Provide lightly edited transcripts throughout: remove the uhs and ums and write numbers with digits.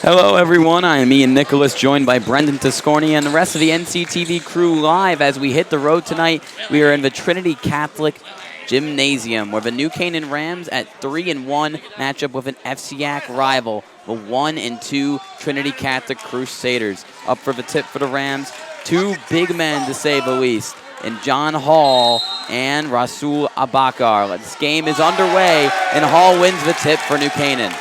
Hello everyone, I am Ian Nicholas, joined by Brendan Tiscornia and the rest of the NCTV crew live as we hit the road tonight. We are in the Trinity Catholic Gymnasium, where the New Canaan Rams at 3-1 match up with an FCAC rival, the 1-2 Trinity Catholic Crusaders. Up for the tip for the Rams, two big men to say the least, and John Hall and Rasul Abakar. This game is underway, and Hall wins the tip for New Canaan.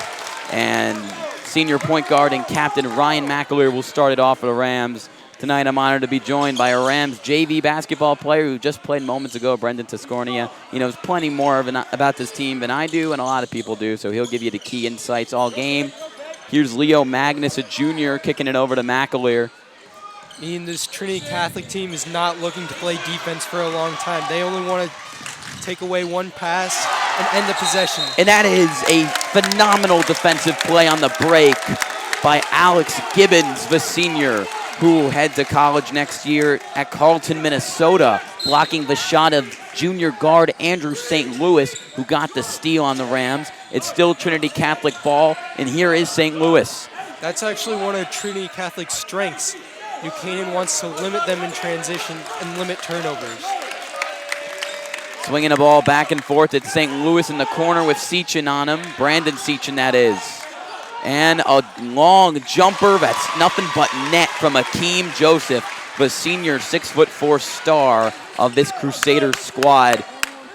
And senior point guard and captain Ryan McAleer will start it off for the Rams. Tonight I'm honored to be joined by a Rams JV basketball player who just played moments ago, Brendan Tiscornia. He knows plenty more about this team than I do and a lot of people do, so he'll give you the key insights all game. Here's Leo Magnus, a junior, kicking it over to McAleer. Ian, this Trinity Catholic team is not looking to play defense for a long time. They only want to take away one pass and end the possession. And that is a phenomenal defensive play on the break by Alex Gibbons, the senior, who will head to college next year at Carlton, Minnesota, blocking the shot of junior guard Andrew St. Louis, who got the steal on the Rams. It's still Trinity Catholic ball, and here is St. Louis. That's actually one of Trinity Catholic's strengths. New Canaan wants to limit them in transition and limit turnovers. Swinging the ball back and forth. It's St. Louis in the corner with Seachin on him. Brandon Seachin, that is. And a long jumper that's nothing but net from Akeem Joseph, the senior 6'4" star of this Crusaders squad,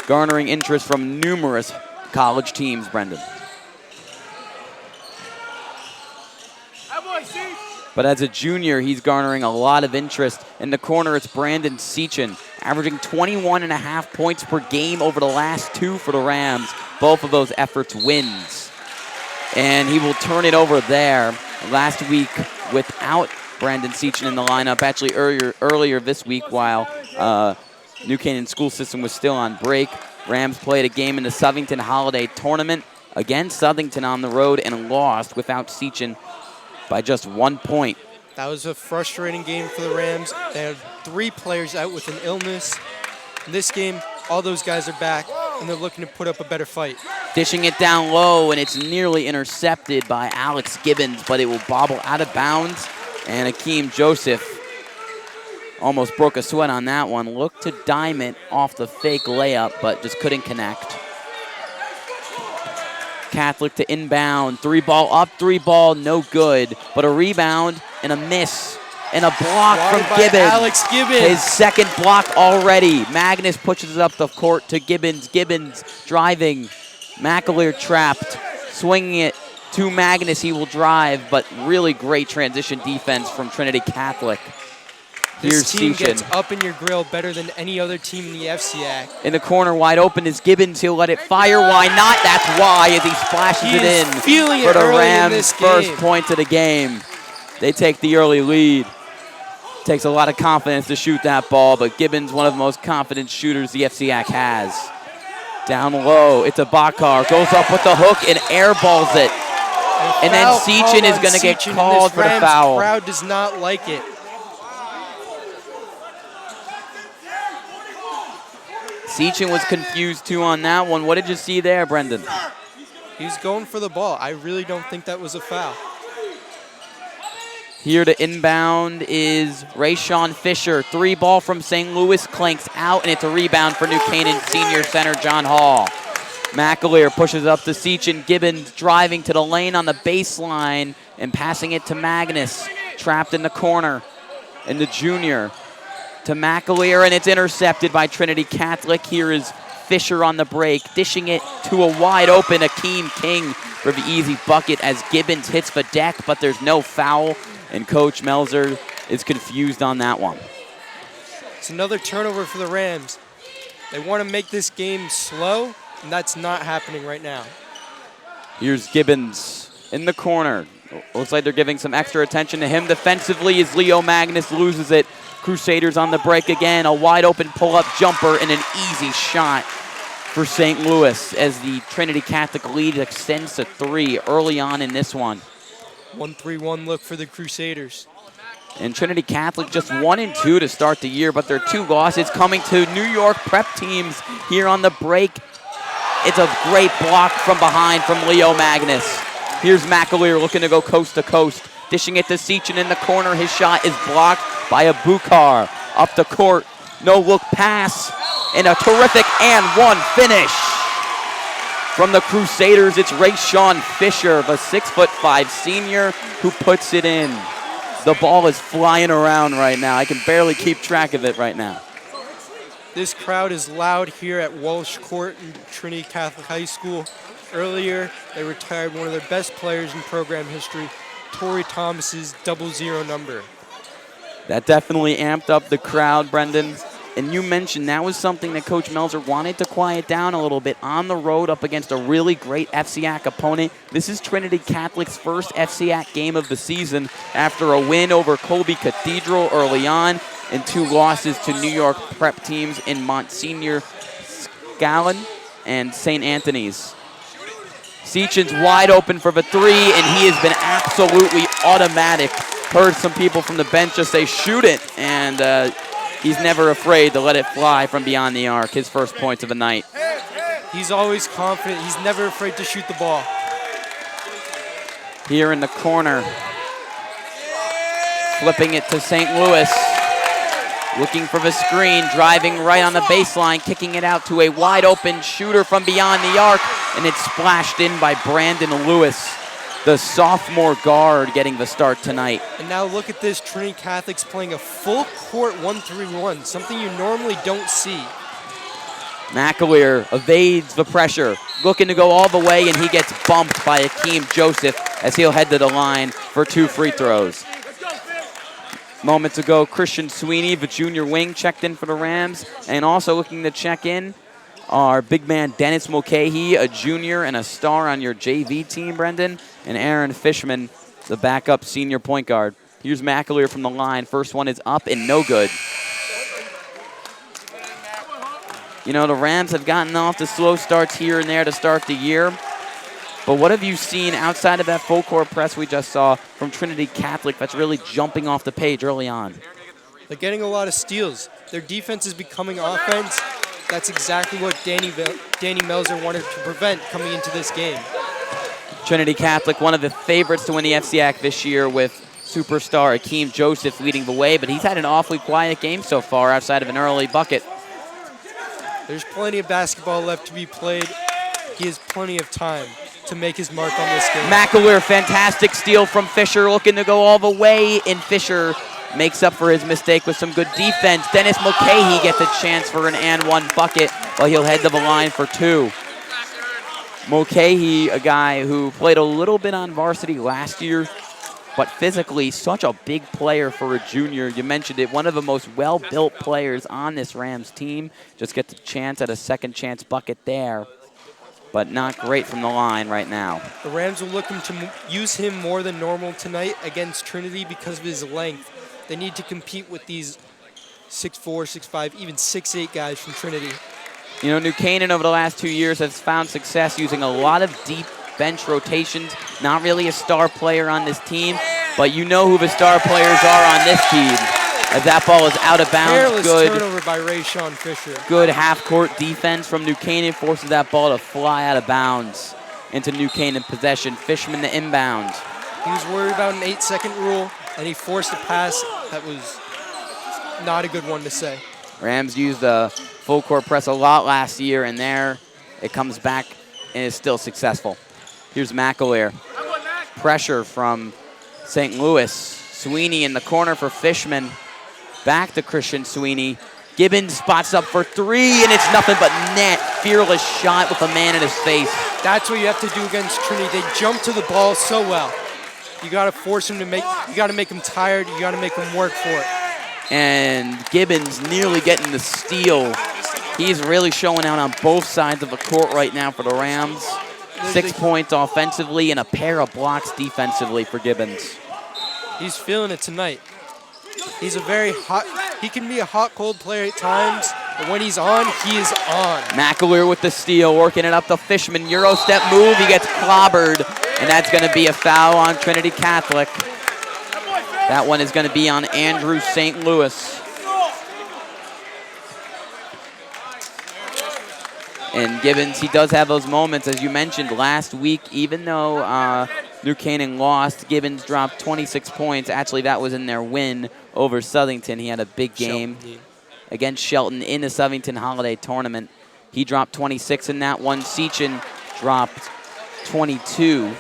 garnering interest from numerous college teams, Brendan. But as a junior, he's garnering a lot of interest. In the corner, it's Brandon Seachin, averaging 21.5 points per game over the last two for the Rams. Both of those efforts wins. And he will turn it over there. Last week, without Brandon Seachin in the lineup, actually earlier this week while New Canaan school system was still on break, Rams played a game in the Southington Holiday Tournament against Southington on the road and lost without Seachin by just 1 point. That was a frustrating game for the Rams. They had 3 players out with an illness. In this game, all those guys are back, and they're looking to put up a better fight. Dishing it down low, and it's nearly intercepted by Alex Gibbons, but it will bobble out of bounds. And Akeem Joseph almost broke a sweat on that one. Looked to dime it off the fake layup, but just couldn't connect. Catholic to inbound, 3-ball up, 3-ball, no good. But a rebound and a miss and a block from Gibbons. Alex Gibbons. His second block already. Magnus pushes it up the court to Gibbons. Gibbons driving. McAleer trapped, swinging it to Magnus. He will drive, but really great transition defense from Trinity Catholic. This team gets up in your grill better than any other team in the FCAC. In the corner, wide open is Gibbons. He'll let it fire. Why not? That's why, as he splashes it in for the Rams' first point of the game. They take the early lead. Takes a lot of confidence to shoot that ball, but Gibbons, one of the most confident shooters the FCAC has. Down low, it's Abakar. Goes up with the hook and airballs it. And then Seachin is going to get called for the foul. The crowd does not like it. Seachin was confused too on that one. What did you see there, Brendan? He's going for the ball. I really don't think that was a foul. Here to inbound is Rayshawn Fisher. 3-ball from St. Louis, clanks out, and it's a rebound for New Canaan senior center John Hall. McAleer pushes up to Seachin. Gibbons driving to the lane on the baseline and passing it to Magnus. Trapped in the corner. And the junior to McAleer, and it's intercepted by Trinity Catholic. Here is Fisher on the break, dishing it to a wide open Akeem King for the easy bucket as Gibbons hits the deck, but there's no foul, and Coach Melzer is confused on that one. It's another turnover for the Rams. They want to make this game slow, and that's not happening right now. Here's Gibbons in the corner. Looks like they're giving some extra attention to him defensively as Leo Magnus loses it. Crusaders on the break again. A wide open pull-up jumper and an easy shot for St. Louis as the Trinity Catholic lead extends to 3 early on in this one. 1-3-1 look for the Crusaders. And Trinity Catholic just 1-2 to start the year, but their 2 losses coming to New York prep teams here on the break. It's a great block from behind from Leo Magnus. Here's McAleer looking to go coast to coast. Dishing it to Seachin in the corner. His shot is blocked by a Bukar. Up the court. No look pass. And a terrific and one finish. From the Crusaders, it's Rayshawn Fisher, the 6'5" senior who puts it in. The ball is flying around right now. I can barely keep track of it right now. This crowd is loud here at Walsh Court in Trinity Catholic High School. Earlier, they retired one of their best players in program history, Torrey Thomas's 00 number. That definitely amped up the crowd, Brendan. And you mentioned that was something that Coach Melzer wanted to quiet down a little bit on the road up against a really great FCAC opponent. This is Trinity Catholic's first FCAC game of the season after a win over Colby Cathedral early on and 2 losses to New York prep teams in Monsignor Scallon and St. Anthony's. Seachin's wide open for the 3, and he has been absolutely automatic. Heard some people from the bench just say, shoot it, and he's never afraid to let it fly from beyond the arc, his first points of the night. He's always confident. He's never afraid to shoot the ball. Here in the corner, flipping it to St. Louis. Looking for the screen, driving right on the baseline, kicking it out to a wide open shooter from beyond the arc, and it's splashed in by Brandon Lewis, the sophomore guard, getting the start tonight. And now look at this, Trinity Catholic's playing a full court 1-3-1, something you normally don't see. McAleer evades the pressure, looking to go all the way, and he gets bumped by Akeem Joseph as he'll head to the line for 2 free throws. Moments ago, Christian Sweeney, the junior wing, checked in for the Rams, and also looking to check in are big man Dennis Mulcahy, a junior and a star on your JV team, Brendan, and Aaron Fishman, the backup senior point guard. Here's McAleer from the line. First one is up and no good. You know, the Rams have gotten off to slow starts here and there to start the year. But what have you seen outside of that full court press we just saw from Trinity Catholic that's really jumping off the page early on? They're getting a lot of steals. Their defense is becoming offense. That's exactly what Danny Melzer wanted to prevent coming into this game. Trinity Catholic, one of the favorites to win the FCAC this year with superstar Akeem Joseph leading the way, but he's had an awfully quiet game so far outside of an early bucket. There's plenty of basketball left to be played. He has plenty of time to make his mark on this game. McAleer, fantastic steal from Fisher, looking to go all the way, and Fisher makes up for his mistake with some good defense. Dennis Mulcahy gets a chance for an and one bucket while he'll head to the line for 2. Mulcahy, a guy who played a little bit on varsity last year, but physically such a big player for a junior. You mentioned it, one of the most well-built players on this Rams team. Just gets a chance at a second chance bucket there, but not great from the line right now. The Rams are looking to use him more than normal tonight against Trinity because of his length. They need to compete with these 6'4", 6'5", even 6'8" guys from Trinity. You know, New Canaan over the last 2 years has found success using a lot of deep bench rotations. Not really a star player on this team, but you know who the star players are on this team. As that ball is out of bounds, Careless good turnover by Rayshawn Fisher. Good half-court defense from New Canaan, forces that ball to fly out of bounds into New Canaan possession. Fishman the inbound. He was worried about an 8-second rule, and he forced a pass that was not a good one to say. Rams used the full court press a lot last year, and there it comes back and is still successful. Here's McAleer. Pressure from St. Louis. Sweeney in the corner for Fishman. Back to Christian Sweeney. Gibbons spots up for 3, and it's nothing but net. Fearless shot with a man in his face. That's what you have to do against Trinity. They jump to the ball so well. You got to force him to make. You got to make him tired. You got to make him work for it. And Gibbons nearly getting the steal. He's really showing out on both sides of the court right now for the Rams. 6 points offensively and a pair of blocks defensively for Gibbons. He's feeling it tonight. He's a very hot, he can be a hot, cold player at times, but when he's on, he is on. McAleer with the steal, working it up to Fishman. Euro step move, he gets clobbered, and that's going to be a foul on Trinity Catholic. That one is going to be on Andrew St. Louis. And Gibbons, he does have those moments, as you mentioned last week, even though New Canaan lost. Gibbons dropped 26 points. Actually, that was in their win over Southington. He had a big game against Shelton in the Southington Holiday Tournament. He dropped 26 in that one. Seachin dropped 22.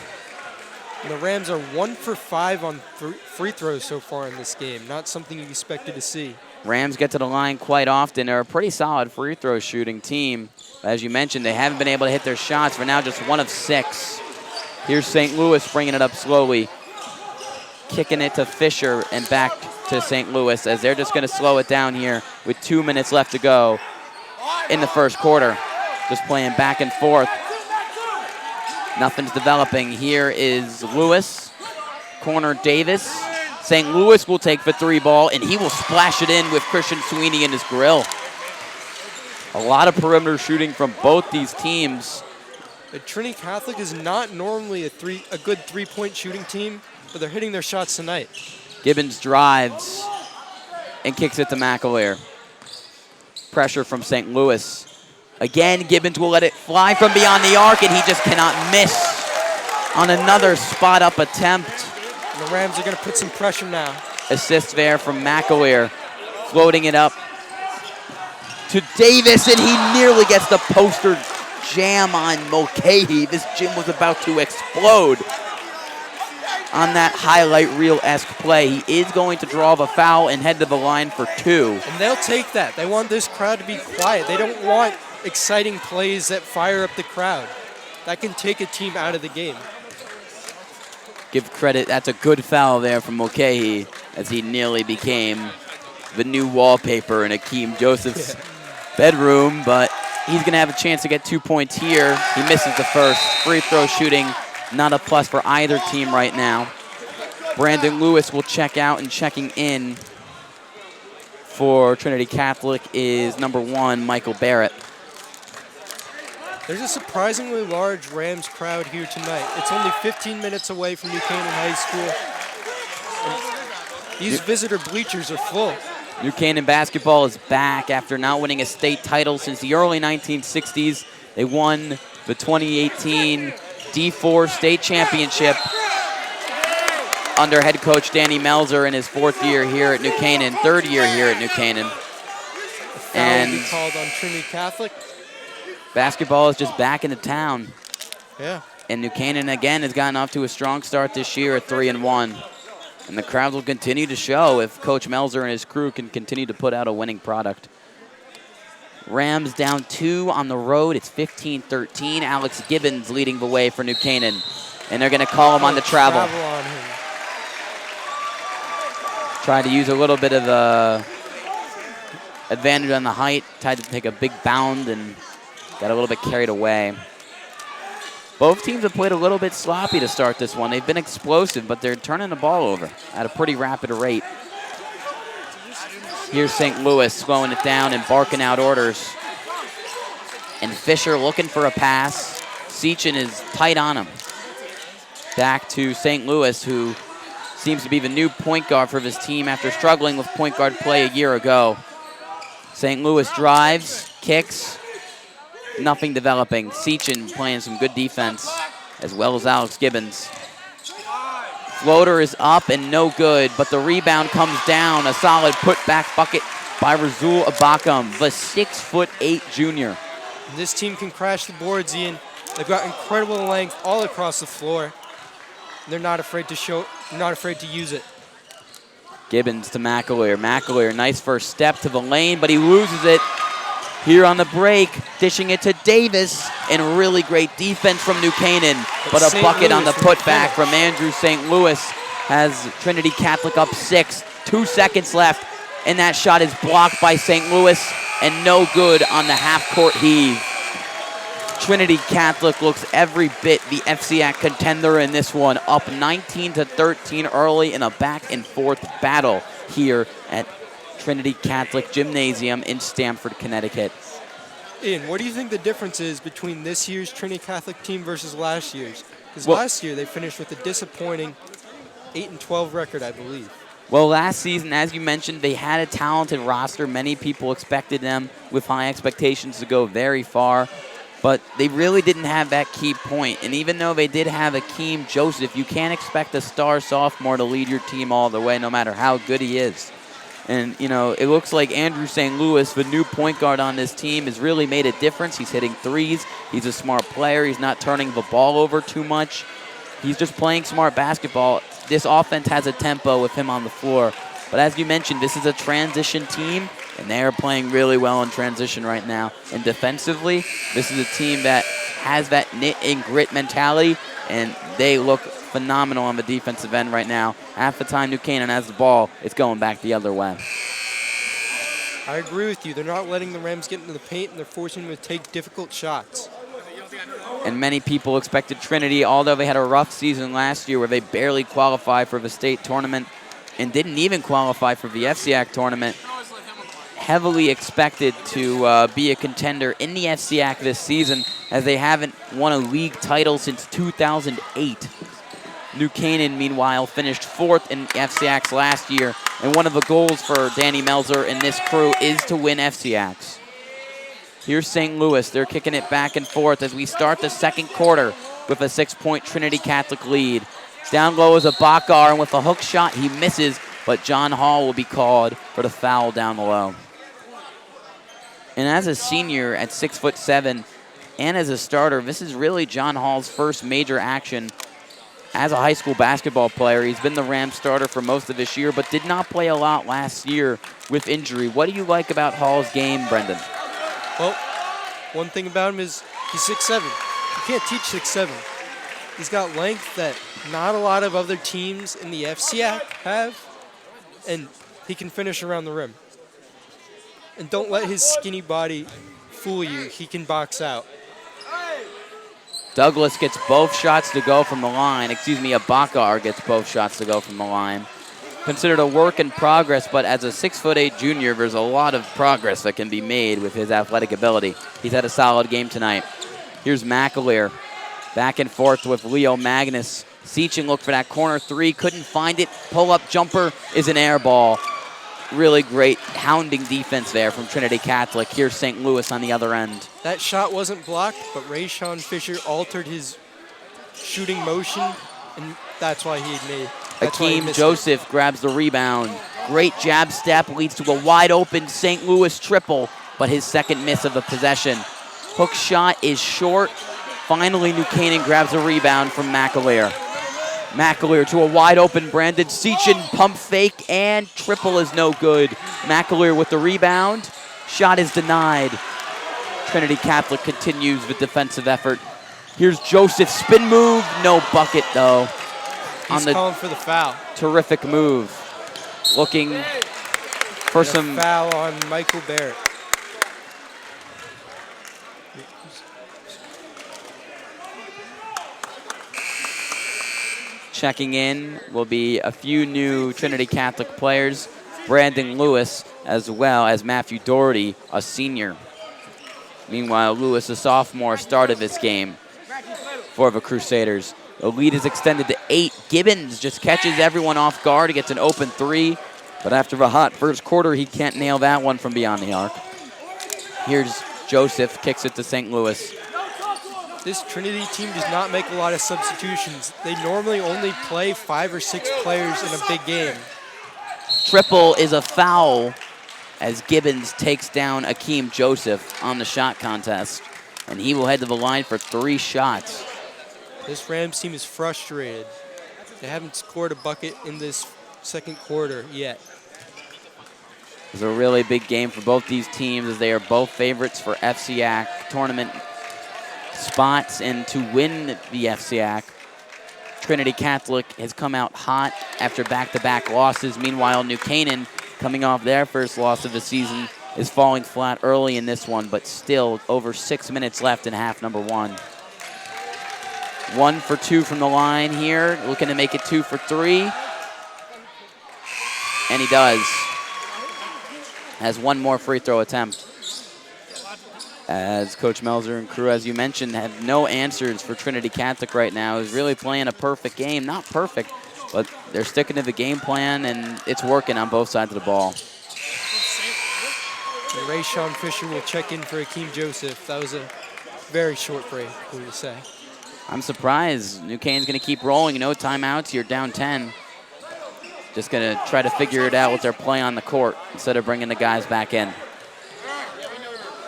And the Rams are 1 for 5 on free throws so far in this game. Not something you expected to see. Rams get to the line quite often. They're a pretty solid free throw shooting team. As you mentioned, they haven't been able to hit their shots. For now, just 1 of 6. Here's St. Louis bringing it up slowly. Kicking it to Fisher and back to St. Louis as they're just going to slow it down here with 2 minutes left to go in the first quarter. Just playing back and forth. Nothing's developing. Here is Lewis. Corner Davis. St. Louis will take the 3 ball, and he will splash it in with Christian Sweeney in his grill. A lot of perimeter shooting from both these teams. The Trinity Catholic is not normally a good three-point shooting team, but they're hitting their shots tonight. Gibbons drives and kicks it to McAleer. Pressure from St. Louis. Again, Gibbons will let it fly from beyond the arc, and he just cannot miss on another spot-up attempt. And the Rams are going to put some pressure now. Assist there from McAleer, floating it up to Davis, and he nearly gets the poster jam on Mulcahy. This gym was about to explode on that highlight reel-esque play. He is going to draw the foul and head to the line for 2. And they'll take that. They want this crowd to be quiet. They don't want exciting plays that fire up the crowd. That can take a team out of the game. Give credit, that's a good foul there from Mulcahy as he nearly became the new wallpaper in Akeem Joseph's bedroom, but he's going to have a chance to get 2 points here. He misses the first. Free throw shooting, not a plus for either team right now. Brandon Lewis will check out, and checking in for Trinity Catholic is number 1, Michael Parrott. There's a surprisingly large Rams crowd here tonight. It's only 15 minutes away from New Canaan High School. And these visitor bleachers are full. New Canaan basketball is back after not winning a state title since the early 1960s. They won the 2018 D4 state championship under head coach Danny Melzer in his 4th year here at New Canaan, 3rd year here at New Canaan. And will be called on Trinity Catholic. Basketball is just back into town. Yeah. And New Canaan again has gotten off to a strong start this year at 3-1. And the crowd will continue to show if Coach Melzer and his crew can continue to put out a winning product. Rams down 2 on the road. It's 15-13. Alex Gibbons leading the way for New Canaan. And they're going to call him on the travel. On him. Tried to use a little bit of advantage on the height. Tried to take a big bound and got a little bit carried away. Both teams have played a little bit sloppy to start this one. They've been explosive, but they're turning the ball over at a pretty rapid rate. Here's St. Louis slowing it down and barking out orders. And Fisher looking for a pass. Seachin is tight on him. Back to St. Louis, who seems to be the new point guard for this team after struggling with point guard play a year ago. St. Louis drives, kicks. Nothing developing. Seachin playing some good defense, as well as Alex Gibbons. Floater is up and no good, but the rebound comes down. A solid putback bucket by Razul Abakam, the 6'8" junior. And this team can crash the boards, Ian. They've got incredible length all across the floor. They're not afraid to use it. Gibbons to McAleer. McAleer, nice first step to the lane, but he loses it. Here on the break, dishing it to Davis, and really great defense from New Canaan. But a bucket on the putback from Andrew St. Louis has Trinity Catholic up 6. 2 seconds left, and that shot is blocked by St. Louis, and no good on the half-court heave. Trinity Catholic looks every bit the FCAC contender in this one, up 19-13 early in a back-and-forth battle here at Trinity Catholic Gymnasium in Stamford, Connecticut. Ian, what do you think the difference is between this year's Trinity Catholic team versus last year's? Because last year they finished with a disappointing 8-12 record, I believe. Well, last season, as you mentioned, they had a talented roster. Many people expected them with high expectations to go very far. But they really didn't have that key point. And even though they did have Akeem Joseph, you can't expect a star sophomore to lead your team all the way, no matter how good he is. And, you know, it looks like Andrew St. Louis, the new point guard on this team, has really made a difference. He's hitting threes. He's a smart player. He's not turning the ball over too much. He's just playing smart basketball. This offense has a tempo with him on the floor. But as you mentioned, this is a transition team, and they are playing really well in transition right now. And defensively, this is a team that has that knit and grit mentality, and they look phenomenal on the defensive end right now. Half the time New Canaan has the ball, it's going back the other way. I agree with you. They're not letting the Rams get into the paint, and they're forcing them to take difficult shots. And many people expected Trinity, although they had a rough season last year where they barely qualified for the state tournament and didn't even qualify for the FCAC tournament, heavily expected to be a contender in the FCAC this season, as they haven't won a league title since 2008. New Canaan, meanwhile, finished 4th in FCACs last year, and one of the goals for Danny Melzer and this crew is to win FCACs. Here's St. Louis. They're kicking it back and forth as we start the second quarter with a 6-point Trinity Catholic lead. Down low is a Bakar, and with a hook shot, he misses, but John Hall will be called for the foul down the low. And as a senior at 6'7", and as a starter, this is really John Hall's first major action as a high school basketball player. He's been the Rams starter for most of this year, but did not play a lot last year with injury. What do you like about Hall's game, Brendan? Well, one thing about him is he's 6'7". You can't teach 6'7". He's got length that not a lot of other teams in the FCAC have, and he can finish around the rim. And don't let his skinny body fool you. He can box out. Douglas gets both shots to go from the line. Abakar gets both shots to go from the line. Considered a work in progress, but as a 6'8" junior, there's a lot of progress that can be made with his athletic ability. He's had a solid game tonight. Here's McAleer. Back and forth with Leo Magnus. Seachin looked for that corner three, couldn't find it. Pull-up jumper is an air ball. Really great hounding defense there from Trinity Catholic. Here's St. Louis on the other end. That shot wasn't blocked, but Rayshawn Fisher altered his shooting motion, and that's why he made. Akeem Joseph grabs the rebound. Great jab step leads to a wide-open St. Louis triple, but his second miss of the possession. Hook shot is short. Finally, New Canaan grabs a rebound from McAleer. McAleer to a wide-open Brandon Seachin, pump fake, and triple is no good. McAleer with the rebound. Shot is denied. Trinity Catholic continues with defensive effort. Here's Joseph, spin move, no bucket though. He's calling for the foul. Terrific move. Looking for some foul on Michael Parrott. Checking in will be a few new Trinity Catholic players. Brandon Lewis, as well as Matthew Doherty, a senior. Meanwhile, Lewis, a sophomore, started this game for the Crusaders. The lead is extended to 8. Gibbons just catches everyone off guard. He gets an open three, but after the hot first quarter, he can't nail that one from beyond the arc. Here's Joseph, kicks it to St. Louis. This Trinity team does not make a lot of substitutions. They normally only play 5 or 6 players in a big game. Triple is a foul as Gibbons takes down Akeem Joseph on the shot contest, and he will head to the line for 3 shots. This Rams team is frustrated. They haven't scored a bucket in this second quarter yet. It's a really big game for both these teams, as they are both favorites for FCAC tournament spots and to win the FCAC. Trinity Catholic has come out hot after back-to-back losses. Meanwhile, New Canaan, coming off their first loss of the season, is falling flat early in this one, but still over 6 minutes left in half number 1. 1 for 2 from the line here, looking to make it 2 for 3. And he does. Has one more free throw attempt. As Coach Melzer and crew, as you mentioned, have no answers for Trinity Catholic right now. Is really playing a perfect game. Not perfect, but they're sticking to the game plan, and it's working on both sides of the ball. Rayshawn Fisher will check in for Akeem Joseph. That was a very short break, we would say. I'm surprised. New Canaan's going to keep rolling. No timeouts. You're down 10. Just going to try to figure it out with their play on the court instead of bringing the guys back in.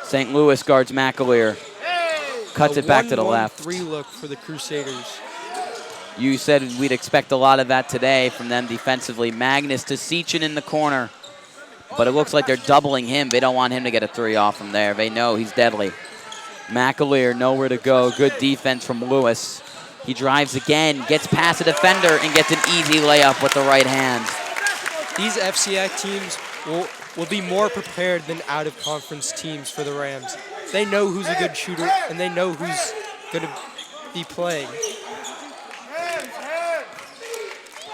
St. Louis guards McAleer. Cuts it back to the left. 1-1-3 look for the Crusaders. You said we'd expect a lot of that today from them defensively. Magnus to Sechin in the corner. But it looks like they're doubling him. They don't want him to get a three off from there. They know he's deadly. McAleer, nowhere to go. Good defense from Lewis. He drives again, gets past a defender, and gets an easy layup with the right hand. These FCAC teams will be more prepared than out-of-conference teams for the Rams. They know who's a good shooter, and they know who's going to be playing.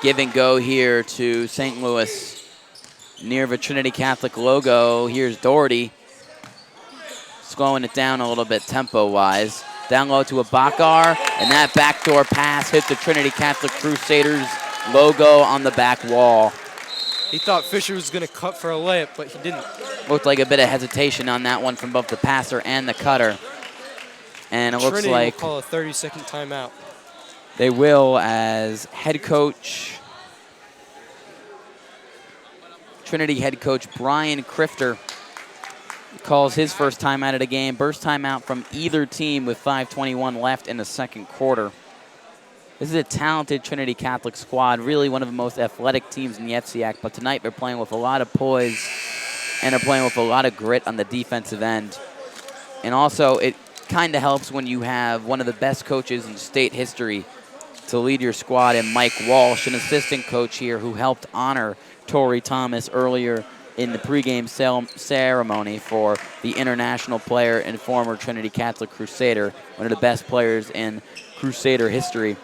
Give and go here to St. Louis. Near the Trinity Catholic logo, here's Doherty. Slowing it down a little bit tempo-wise. Down low to Abakar, and that backdoor pass hit the Trinity Catholic Crusaders logo on the back wall. He thought Fisher was going to cut for a layup, but he didn't. Looked like a bit of hesitation on that one from both the passer and the cutter. And it looks like Trinity will call a 30-second timeout. They will, as head coach, Trinity head coach Brian Crifter calls his first timeout of the game. Burst timeout from either team with 5:21 left in the second quarter. This is a talented Trinity Catholic squad, really one of the most athletic teams in the FCAC, but tonight they're playing with a lot of poise and they're playing with a lot of grit on the defensive end. And also, it kind of helps when you have one of the best coaches in state history to lead your squad, and Mike Walsh, an assistant coach here who helped honor Torrey Thomas earlier in the pregame ceremony for the international player and former Trinity Catholic Crusader, one of the best players in Crusader history.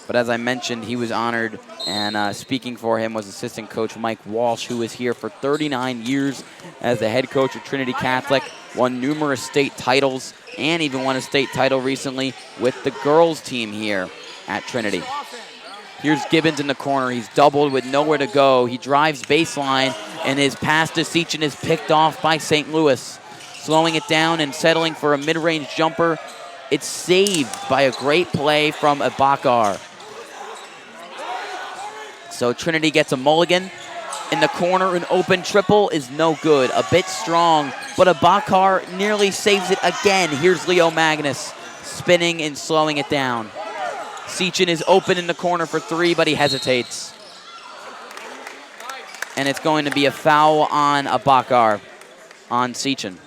But as I mentioned, he was honored, and speaking for him was assistant coach Mike Walsh, who was here for 39 years as the head coach of Trinity Catholic, won numerous state titles, and even won a state title recently with the girls team here at Trinity. Here's Gibbons in the corner. He's doubled with nowhere to go. He drives baseline, and his pass to Sechin is picked off by St. Louis. Slowing it down and settling for a mid-range jumper. It's saved by a great play from Abakar. So Trinity gets a mulligan. In the corner, an open triple is no good. A bit strong, but Abakar nearly saves it again. Here's Leo Magnus spinning and slowing it down. Sechin is open in the corner for three, but he hesitates. And it's going to be a foul on Abakar on Sechin.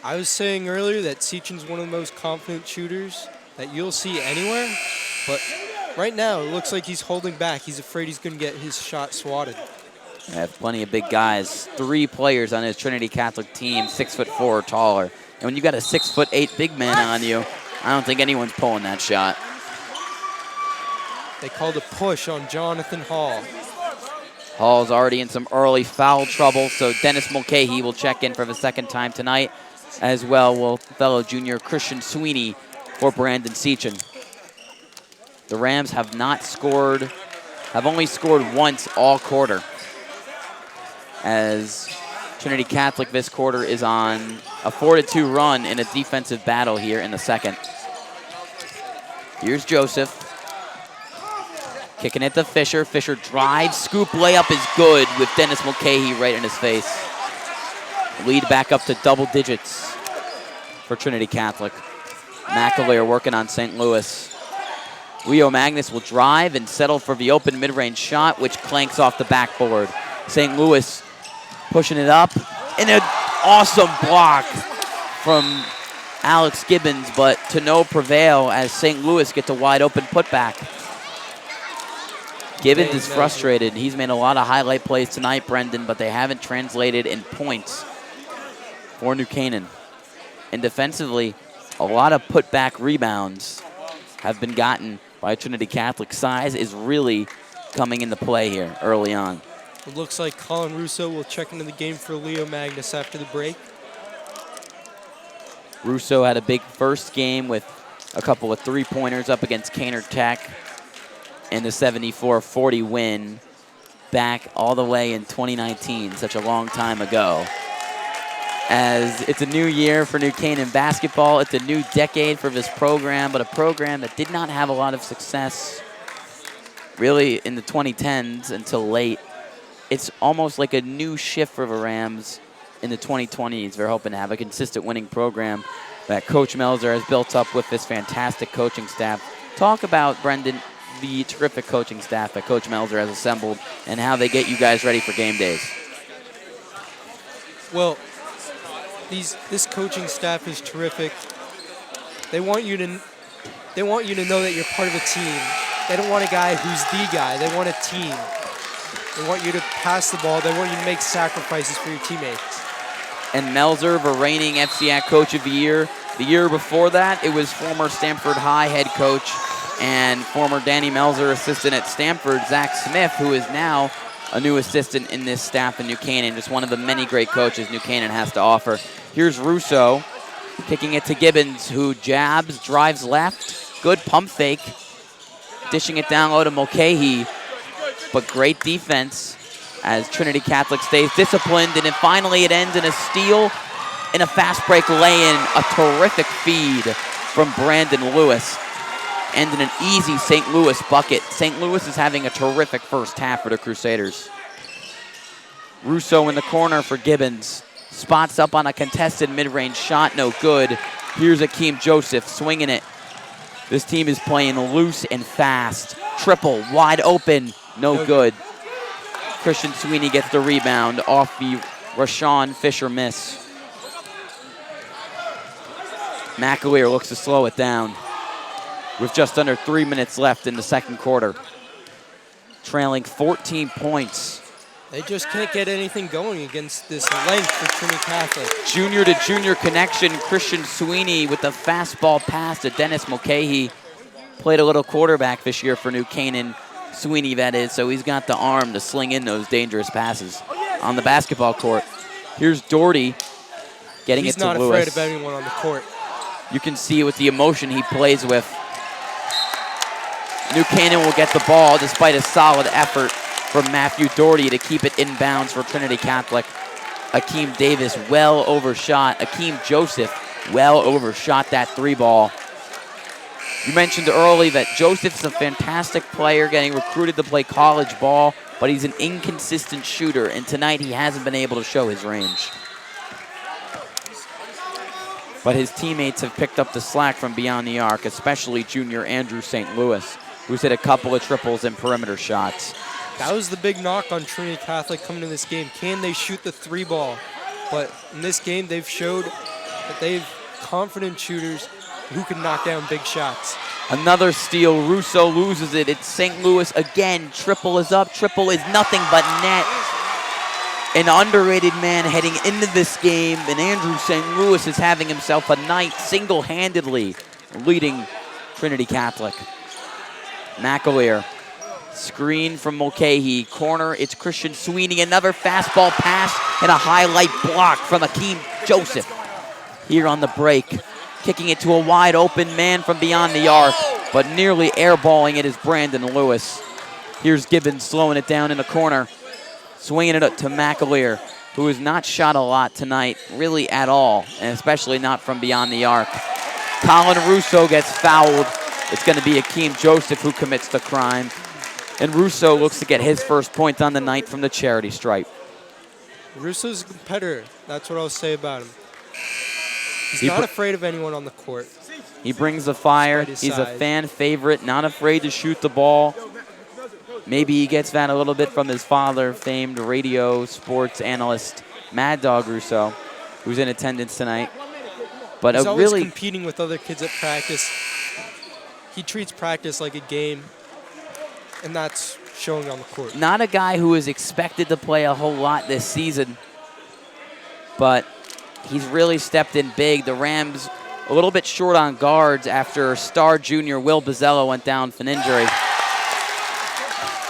I was saying earlier that Sechin's one of the most confident shooters that you'll see anywhere, but right now it looks like he's holding back. He's afraid he's going to get his shot swatted. They have plenty of big guys. 3 players on his Trinity Catholic team, 6'4" or taller. And when you got a 6'8" big man on you, I don't think anyone's pulling that shot. They called a push on Jonathan Hall. Hall's already in some early foul trouble, so Dennis Mulcahy will check in for the second time tonight. As well will fellow junior Christian Sweeney for Brandon Sechin. The Rams have only scored once all quarter, as Trinity Catholic this quarter is on a 4-2 run in a defensive battle here in the second. Here's Joseph. Kicking it to Fisher. Fisher drives, scoop, layup is good with Dennis Mulcahy right in his face. Lead back up to double digits for Trinity Catholic. McAleer working on St. Louis. Leo Magnus will drive and settle for the open mid-range shot, which clanks off the backboard. St. Louis pushing it up. And an awesome block from Alex Gibbons, but to no prevail as St. Louis gets a wide open putback. Gibbons is frustrated. He's made a lot of highlight plays tonight, Brendan, but they haven't translated in points for New Canaan. And defensively, a lot of putback rebounds have been gotten by Trinity Catholic. Size is really coming into play here early on. It looks like Colin Russo will check into the game for Leo Magnus after the break. Russo had a big first game with a couple of three-pointers up against Canaan Tech in the 74-40 win back all the way in 2019, such a long time ago. as it's a new year for New Canaan basketball. It's a new decade for this program, but a program that did not have a lot of success really in the 2010s until late. It's almost like a new shift for the Rams in the 2020s. They're hoping to have a consistent winning program that Coach Melzer has built up with this fantastic coaching staff. Talk about, Brendan, the terrific coaching staff that Coach Melzer has assembled and how they get you guys ready for game days. Well, this coaching staff is terrific. They want you to know that you're part of a team. They don't want a guy who's the guy. They want a team. They want you to pass the ball. They want you to make sacrifices for your teammates. And Melzer, the reigning FCAC Coach of the Year. The year before that, it was former Stanford High head coach and former Danny Melzer assistant at Stanford, Zach Smith, who is now a new assistant in this staff in New Canaan. Just one of the many great coaches New Canaan has to offer. Here's Russo kicking it to Gibbons, who jabs, drives left. Good pump fake. Dishing it down low to Mulcahy. But great defense as Trinity Catholic stays disciplined. And then finally it ends in a steal and a fast break lay-in. A terrific feed from Brandon Lewis. And in an easy St. Louis bucket. St. Louis is having a terrific first half for the Crusaders. Russo in the corner for Gibbons. Spots up on a contested mid-range shot, no good. Here's Akeem Joseph swinging it. This team is playing loose and fast. Triple, wide open, no good. Christian Sweeney gets the rebound off the Rashawn Fisher miss. McAleer looks to slow it down with just under 3 minutes left in the second quarter. Trailing 14 points. They just can't get anything going against this length for Trinity Catholic. Junior to junior connection. Christian Sweeney with the fastball pass to Dennis Mulcahy. Played a little quarterback this year for New Canaan. Sweeney, that is, so he's got the arm to sling in those dangerous passes on the basketball court. Here's Doherty getting it to Lewis. He's not afraid of anyone on the court. You can see it with the emotion he plays with. New Canaan will get the ball despite a solid effort from Matthew Doherty to keep it inbounds for Trinity Catholic. Akeem Davis well overshot. Akeem Joseph well overshot that three ball. You mentioned early that Joseph's a fantastic player getting recruited to play college ball, but he's an inconsistent shooter, and tonight he hasn't been able to show his range. But his teammates have picked up the slack from beyond the arc, especially junior Andrew St. Louis, who's hit a couple of triples and perimeter shots. That was the big knock on Trinity Catholic coming to this game. Can they shoot the three ball? But in this game, they've showed that they've confident shooters who can knock down big shots. Another steal. Russo loses it. It's St. Louis again. Triple is up. Triple is nothing but net. An underrated man heading into this game, and Andrew St. Louis is having himself a night single-handedly leading Trinity Catholic. McAleer. Screen from Mulcahy. Corner, it's Christian Sweeney. Another fastball pass and a highlight block from Akeem Joseph. Here on the break. Kicking it to a wide open man from beyond the arc, but nearly airballing it is Brandon Lewis. Here's Gibbons slowing it down in the corner. Swinging it up to McAleer, who has not shot a lot tonight, really at all, and especially not from beyond the arc. Colin Russo gets fouled. It's going to be Akeem Joseph who commits the crime. And Russo looks to get his first point on the night from the charity stripe. Russo's a competitor. That's what I'll say about him. He's not afraid of anyone on the court. He brings the fire. He's a fan favorite, not afraid to shoot the ball. Maybe he gets that a little bit from his father, famed radio sports analyst Mad Dog Russo, who's in attendance tonight. But he's always competing with other kids at practice. He treats practice like a game, and that's showing on the court. Not a guy who is expected to play a whole lot this season, but he's really stepped in big. The Rams a little bit short on guards after star junior Will Bazzello went down with an injury.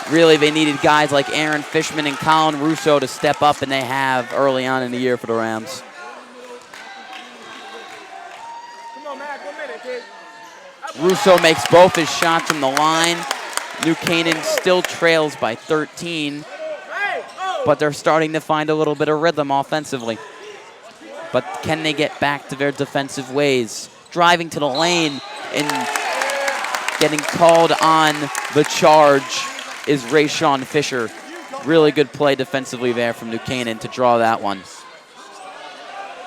Really, they needed guys like Aaron Fishman and Colin Russo to step up, and they have early on in the year for the Rams. Russo makes both his shots from the line. New Canaan still trails by 13, but they're starting to find a little bit of rhythm offensively. but can they get back to their defensive ways? Driving to the lane and getting called on the charge is Rayshawn Fisher. Really good play defensively there from New Canaan to draw that one.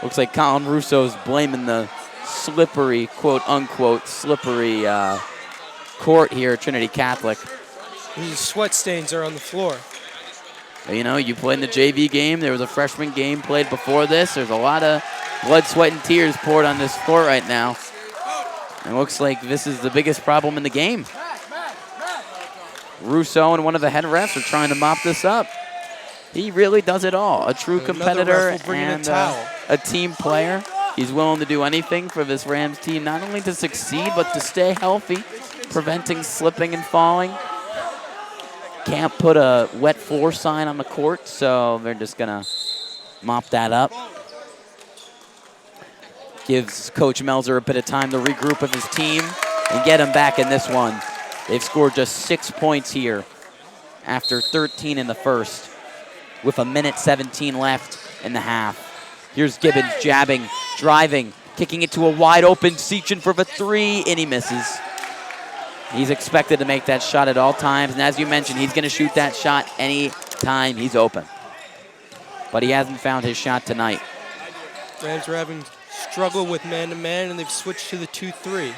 Looks like Colin Russo's blaming the slippery, quote-unquote, slippery court here at Trinity Catholic. These sweat stains are on the floor. You know, you played in the JV game. There was a freshman game played before this. There's a lot of blood, sweat, and tears poured on this court right now. It looks like this is the biggest problem in the game. Russo and one of the head refs are trying to mop this up. He really does it all. A true competitor and a team player. He's willing to do anything for this Rams team, not only to succeed, but to stay healthy, preventing slipping and falling. Can't put a wet floor sign on the court, so they're just going to mop that up. Gives Coach Melzer a bit of time to regroup with his team and get him back in this one. They've scored just 6 points here after 13 in the first with a minute 17 left in the half. Here's Gibbons jabbing, driving, kicking it to a wide open Seachin for the three, and he misses. He's expected to make that shot at all times, and as you mentioned, he's going to shoot that shot any time he's open. But he hasn't found his shot tonight. Rams are having struggle with man-to-man, and they've switched to the 2-3.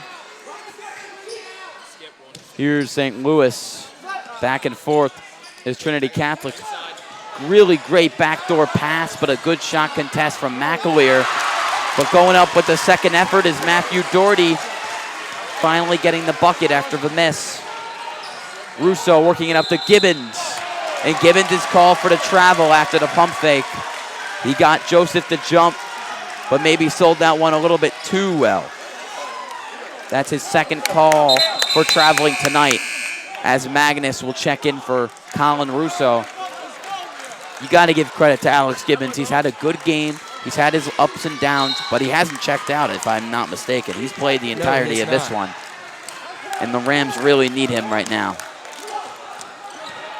Here's St. Louis. Back and forth is Trinity Catholic. Really great backdoor pass, but a good shot contest from McAleer. But going up with the second effort is Matthew Doherty, finally getting the bucket after the miss. Russo working it up to Gibbons. And Gibbons is called for the travel after the pump fake. He got Joseph to jump, but maybe sold that one a little bit too well. That's his second call for traveling tonight, as Magnus will check in for Colin Russo. You got to give credit to Alex Gibbons. He's had a good game. He's had his ups and downs, but he hasn't checked out, if I'm not mistaken. He's played the entirety of this one. And the Rams really need him right now.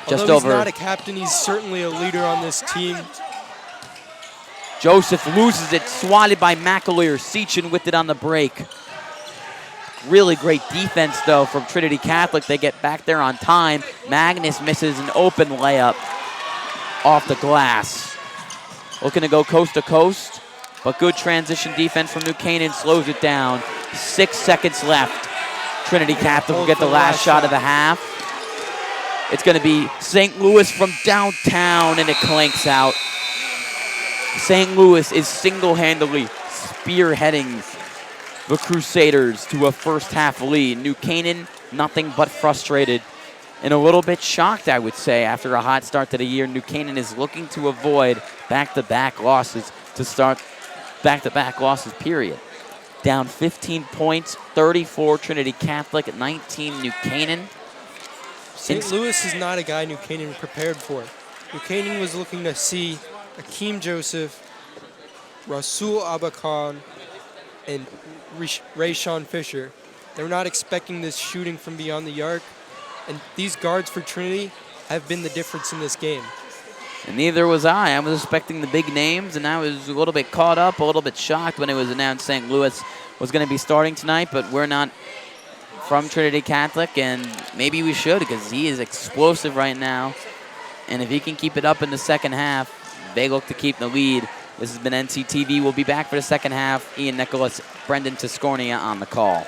Although he's not a captain, he's certainly a leader on this team. Joseph loses it, swatted by McAleer. Seachin with it on the break. Really great defense, though, from Trinity Catholic. They get back there on time. Magnus misses an open layup off the glass. Looking to go coast to coast, but good transition defense from New Canaan slows it down. 6 seconds left. Trinity Catholic will get the last shot of the half. It's going to be St. Louis from downtown, and it clanks out. St. Louis is single-handedly spearheading the Crusaders to a first-half lead. New Canaan, nothing but frustrated and a little bit shocked, I would say, after a hot start to the year. New Canaan is looking to avoid back-to-back losses to start back-to-back losses, period. Down 15 points, 34 Trinity Catholic, 19 New Canaan. St. Louis is not a guy New Canaan prepared for. New Canaan was looking to see Akeem Joseph, Rasul Abakan, and Rayshawn Fisher. They were not expecting this shooting from beyond the arc, and these guards for Trinity have been the difference in this game. And neither was I. I was expecting the big names, and I was a little bit caught up, a little bit shocked when it was announced St. Louis was going to be starting tonight, but we're not from Trinity Catholic, and maybe we should, because he is explosive right now. And if he can keep it up in the second half, they look to keep the lead. This has been NCTV. We'll be back for the second half. Ian Nicholas, Brendan Tiscornia on the call.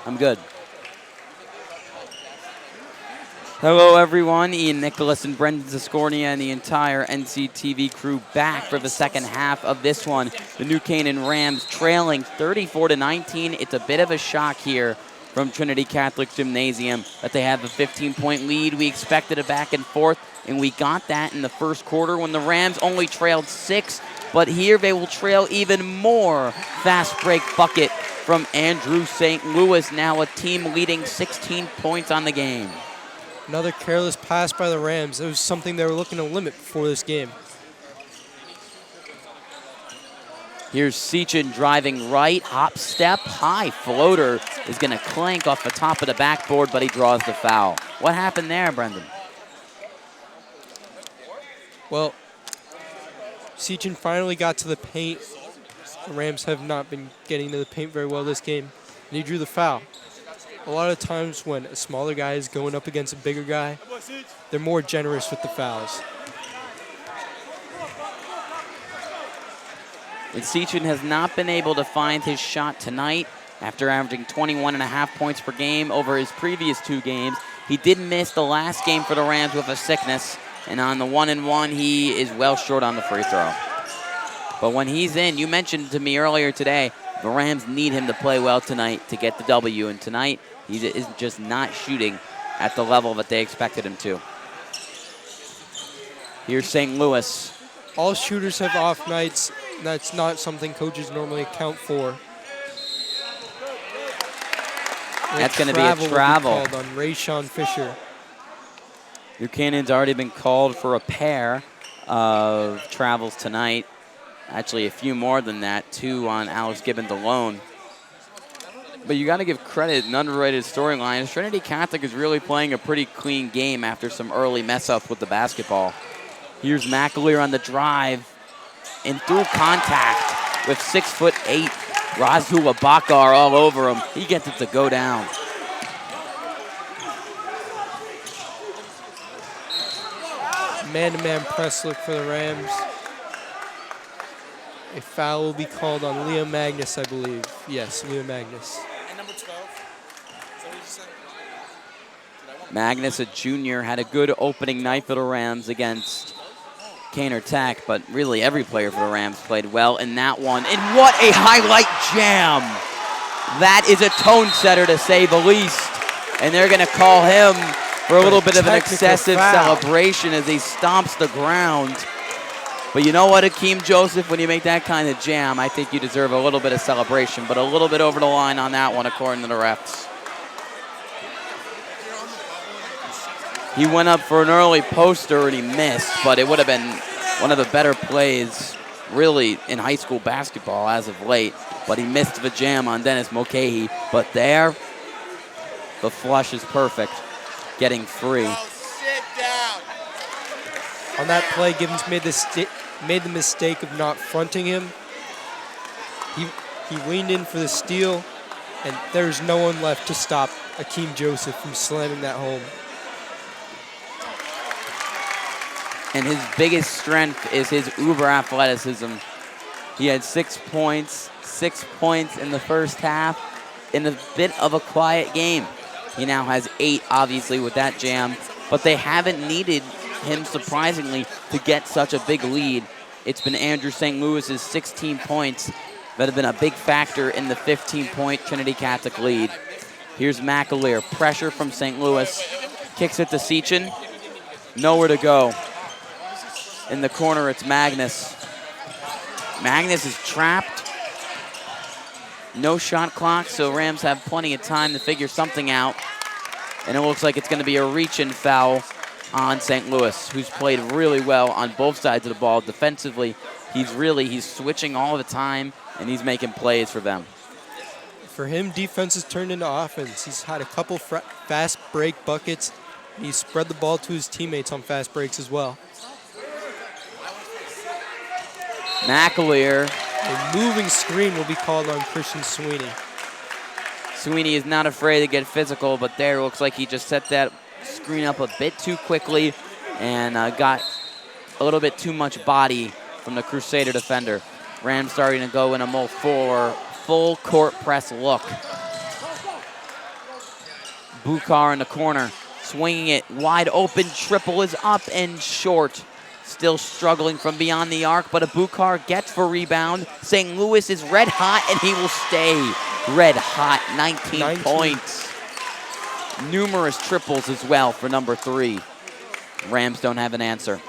I'm good. Hello, everyone. Ian Nicholas and Brendan Tiscornia and the entire NCTV crew back for the second half of this one. The New Canaan Rams trailing 34-19. It's a bit of a shock here from Trinity Catholic Gymnasium that they have a 15-point lead. We expected a back and forth, and we got that in the first quarter when the Rams only trailed 6. But here they will trail even more. Fast break bucket from Andrew St. Louis, now a team leading 16 points on the game. Another careless pass by the Rams. It was something they were looking to limit before this game. Here's Sechin driving right, hop step, high floater is going to clank off the top of the backboard, but he draws the foul. What happened there, Brendan? Well, Sechin finally got to the paint. The Rams have not been getting to the paint very well this game, and he drew the foul. A lot of times when a smaller guy is going up against a bigger guy, they're more generous with the fouls. And Sechin has not been able to find his shot tonight after averaging 21.5 points per game over his previous 2 games. He did miss the last game for the Rams with a sickness, and on the 1-and-1, he is well short on the free throw. But when he's in, you mentioned to me earlier today, the Rams need him to play well tonight to get the W, and tonight he is just not shooting at the level that they expected him to. Here's St. Louis. All shooters have off nights. That's not something coaches normally account for. That's going to be a travel. Will be called on Rayshawn Fisher. New Canaan's already been called for a pair of travels tonight. Actually, a few more than that, 2 on Alex Gibbons alone. But you got to give credit, an underrated storyline. Trinity Catholic is really playing a pretty clean game after some early mess-ups with the basketball. Here's McAleer on the drive, and through contact with 6'8", Razul Abakar all over him. He gets it to go down. Man-to-man press look for the Rams. A foul will be called on Leo Magnus, I believe. Yes, Leo Magnus. And number 12. Is that what you said? Magnus, a junior, had a good opening night for the Rams against Canaan Tech, but really every player for the Rams played well in that one. And what a highlight jam! That is a tone setter, to say the least. And they're going to call him for a little bit of an excessive celebration as he stomps the ground. But you know what, Akeem Joseph, when you make that kind of jam, I think you deserve a little bit of celebration, but a little bit over the line on that one, according to the refs. He went up for an early poster and he missed, but it would have been one of the better plays, really, in high school basketball as of late. But he missed the jam on Dennis Mulcahy. But there, the flush is perfect, getting free. Sit down. On that play, Gibbons made the mistake of not fronting him. He leaned in for the steal, and there's no one left to stop Akeem Joseph from slamming that home. And his biggest strength is his uber athleticism. He had 6 points in the first half in a bit of a quiet game. He now has 8, obviously, with that jam, but they haven't needed him, surprisingly, to get such a big lead. It's been Andrew St. Louis's 16 points that have been a big factor in the 15-point Trinity Catholic lead. Here's McAleer, pressure from St. Louis, kicks it to Sechin, nowhere to go. In the corner, it's Magnus. Magnus is trapped. No shot clock, so Rams have plenty of time to figure something out. And it looks like it's going to be a reach-in foul on St. Louis, who's played really well on both sides of the ball. Defensively, he's switching all the time, and he's making plays for them. For him, defense has turned into offense. He's had a couple fast break buckets. He's spread the ball to his teammates on fast breaks as well. McAleer. A moving screen will be called on Christian Sweeney. Sweeney is not afraid to get physical, but there looks like he just set that screen up a bit too quickly and got a little bit too much body from the Crusader defender. Rams starting to go in a more full court press look. Bukar in the corner, swinging it wide open. Triple is up and short. Still struggling from beyond the arc, but Abukar gets the rebound. St. Louis is red hot, and he will stay red hot. 19 points. Numerous triples as well for number 3. Rams don't have an answer.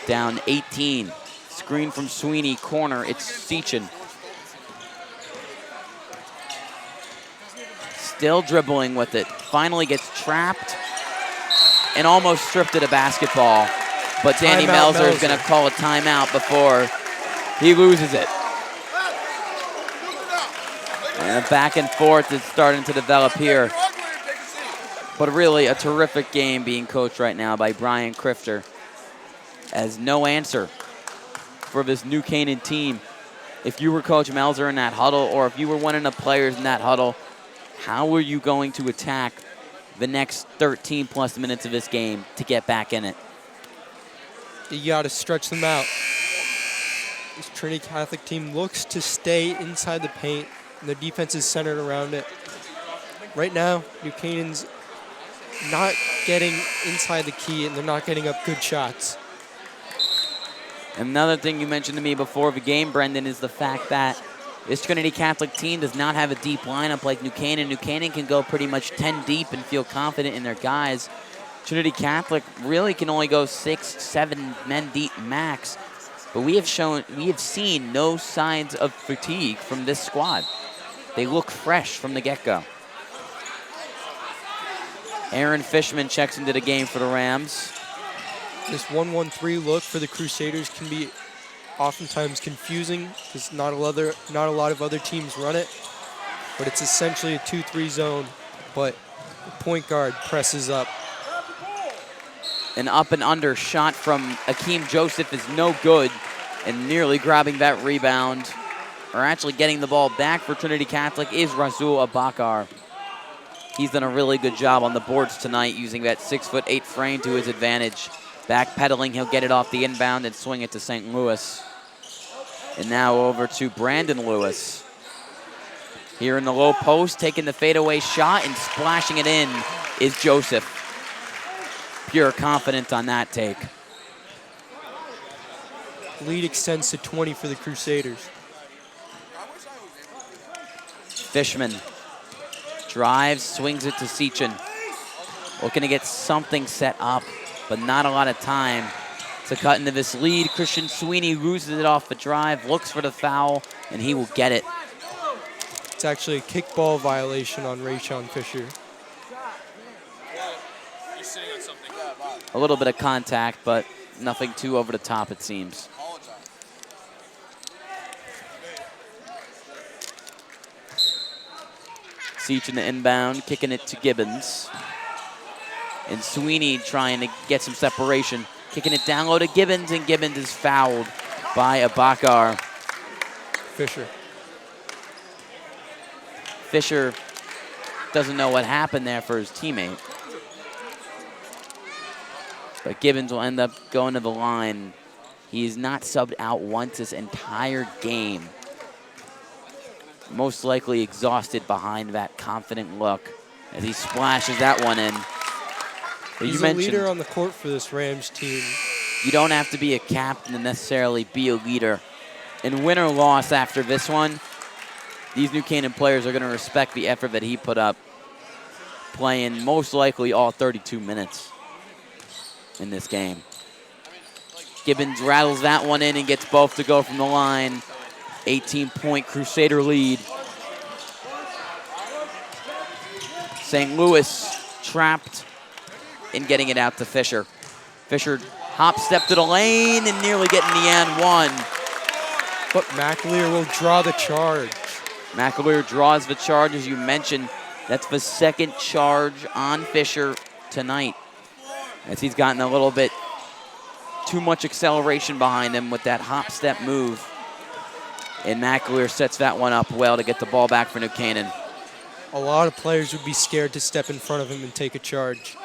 Down 18. Screen from Sweeney, corner. It's Sechin. Still dribbling with it. Finally gets trapped and almost stripped at a basketball. But Danny Melzer is going to call a timeout before he loses it. And a back and forth is starting to develop here. But really a terrific game being coached right now by Brian Crifter. As no answer for this New Canaan team. If you were Coach Melzer in that huddle, or if you were one of the players in that huddle, how were you going to attack the next 13 plus minutes of this game to get back in it? You got to stretch them out. This Trinity Catholic team looks to stay inside the paint, and their defense is centered around it. Right now, New Canaan's not getting inside the key, and they're not getting up good shots. Another thing you mentioned to me before the game, Brendan, is the fact that this Trinity Catholic team does not have a deep lineup like New Canaan. New Canaan can go pretty much 10 deep and feel confident in their guys. Trinity Catholic really can only go 6, 7 men deep max. But we have seen no signs of fatigue from this squad. They look fresh from the get-go. Aaron Fishman checks into the game for the Rams. This 1-1-3 look for the Crusaders can be oftentimes confusing because not a lot of other teams run it. But it's essentially a 2-3 zone, but the point guard presses up. An up and under shot from Akeem Joseph is no good, and nearly grabbing that rebound, or actually getting the ball back for Trinity Catholic, is Razul Abakar. He's done a really good job on the boards tonight using that 6'8" frame to his advantage. Backpedaling, he'll get it off the inbound and swing it to St. Louis. And now over to Brandon Lewis. Here in the low post, taking the fadeaway shot and splashing it in is Joseph. Pure confidence on that take. Lead extends to 20 for the Crusaders. Fishman drives, swings it to Sechin. Looking to get something set up, but not a lot of time to cut into this lead. Christian Sweeney loses it off the drive, looks for the foul, and he will get it. It's actually a kickball violation on Rayshon Fisher. A little bit of contact, but nothing too over the top, it seems. Sechin the inbound, kicking it to Gibbons. And Sweeney trying to get some separation. Kicking it down low to Gibbons, and Gibbons is fouled by Abakar. Fisher doesn't know what happened there for his teammate. But Gibbons will end up going to the line. He's not subbed out once this entire game. Most likely exhausted behind that confident look as he splashes that one in. But He's a leader on the court for this Rams team. You don't have to be a captain to necessarily be a leader. In win or loss after this one, these New Canaan players are going to respect the effort that he put up, playing most likely all 32 minutes in this game. Gibbons rattles that one in and gets both to go from the line. 18-point Crusader lead. St. Louis trapped in getting it out to Fisher. Fisher hop step to the lane and nearly getting the and one. But McAleer will draw the charge. McAleer draws the charge, as you mentioned. That's the second charge on Fisher tonight, as he's gotten a little bit too much acceleration behind him with that hop step move. And McAleer sets that one up well to get the ball back for New Canaan. A lot of players would be scared to step in front of him and take a charge.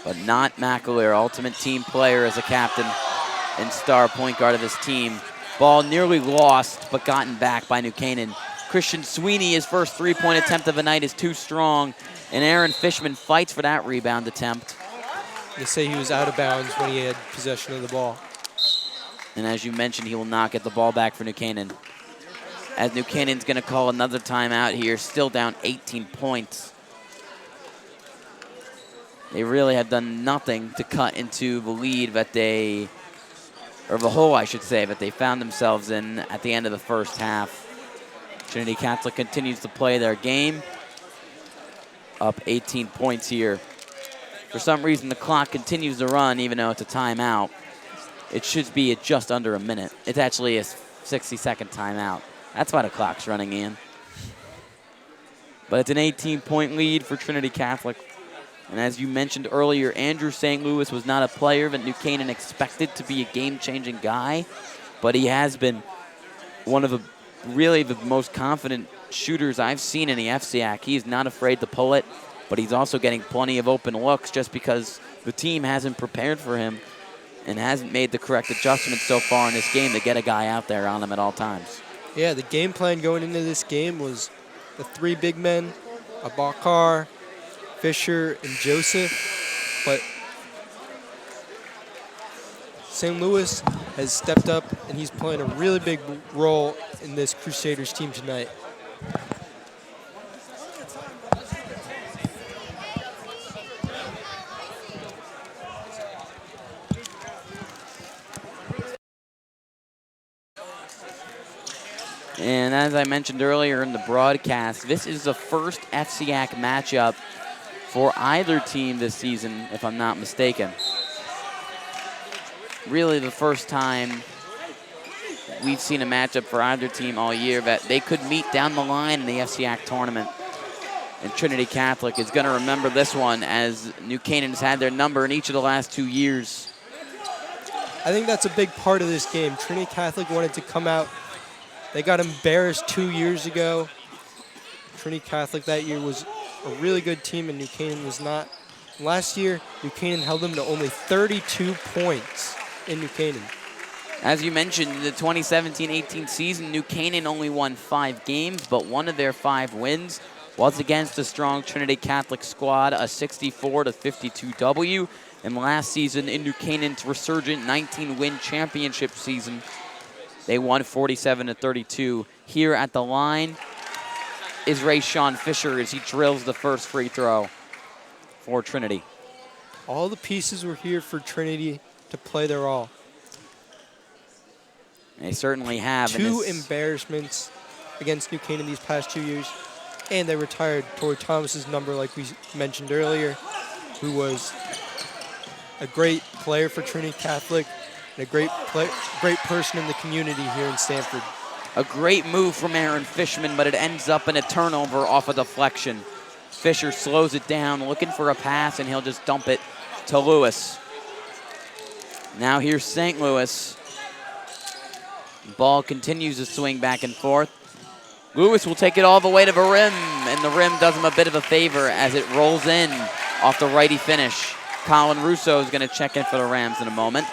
But not McAleer, ultimate team player as a captain and star point guard of his team. Ball nearly lost, but gotten back by New Canaan. Christian Sweeney, his first three-point attempt of the night, is too strong, and Aaron Fishman fights for that rebound attempt. They say he was out of bounds when he had possession of the ball. And as you mentioned, he will not get the ball back for New Canaan. As New Canaan's going to call another timeout here, still down 18 points. They really have done nothing to cut into the lead that they, or the hole, I should say, that they found themselves in at the end of the first half. Trinity Catholic continues to play their game. Up 18 points here. For some reason, the clock continues to run, even though it's a timeout. It should be at just under a minute. It's actually a 60-second timeout. That's why the clock's running, Ian. But it's an 18-point lead for Trinity Catholic. And as you mentioned earlier, Andrew St. Louis was not a player that New Canaan expected to be a game-changing guy, but he has been one of the most confident shooters I've seen in the FCAC. He's not afraid to pull it, but he's also getting plenty of open looks just because the team hasn't prepared for him and hasn't made the correct adjustments so far in this game to get a guy out there on him at all times. Yeah, the game plan going into this game was the 3 big men, Abakar, Fisher, and Joseph, but St. Louis has stepped up, and he's playing a really big role in this Crusaders team tonight. And as I mentioned earlier in the broadcast, this is the first FCAC matchup for either team this season, if I'm not mistaken. Really the first time we've seen a matchup for either team all year that they could meet down the line in the FCAC tournament. And Trinity Catholic is going to remember this one as New Canaan has had their number in each of the last 2 years. I think that's a big part of this game. Trinity Catholic wanted to come out. They got embarrassed 2 years ago. Trinity Catholic that year was a really good team, and New Canaan was not. Last year, New Canaan held them to only 32 points in New Canaan. As you mentioned, in the 2017-18 season, New Canaan only won 5 games, but one of their 5 wins was against a strong Trinity Catholic squad, a 64-52 W. And last season, in New Canaan's resurgent 19-win championship season, they won 47-32. Here at the line is Rayshawn Fisher as he drills the first free throw for Trinity. All the pieces were here for Trinity to play their all. They certainly have. 2 embarrassments against New Canaan these past 2 years, and they retired Tori Thomas's number, like we mentioned earlier, who was a great player for Trinity Catholic and a great person in the community here in Stanford. A great move from Aaron Fishman, but it ends up in a turnover off a deflection. Fisher slows it down, looking for a pass, and he'll just dump it to Lewis. Now here's St. Louis. Ball continues to swing back and forth. Lewis will take it all the way to the rim, and the rim does him a bit of a favor as it rolls in off the righty finish. Colin Russo is going to check in for the Rams in a moment.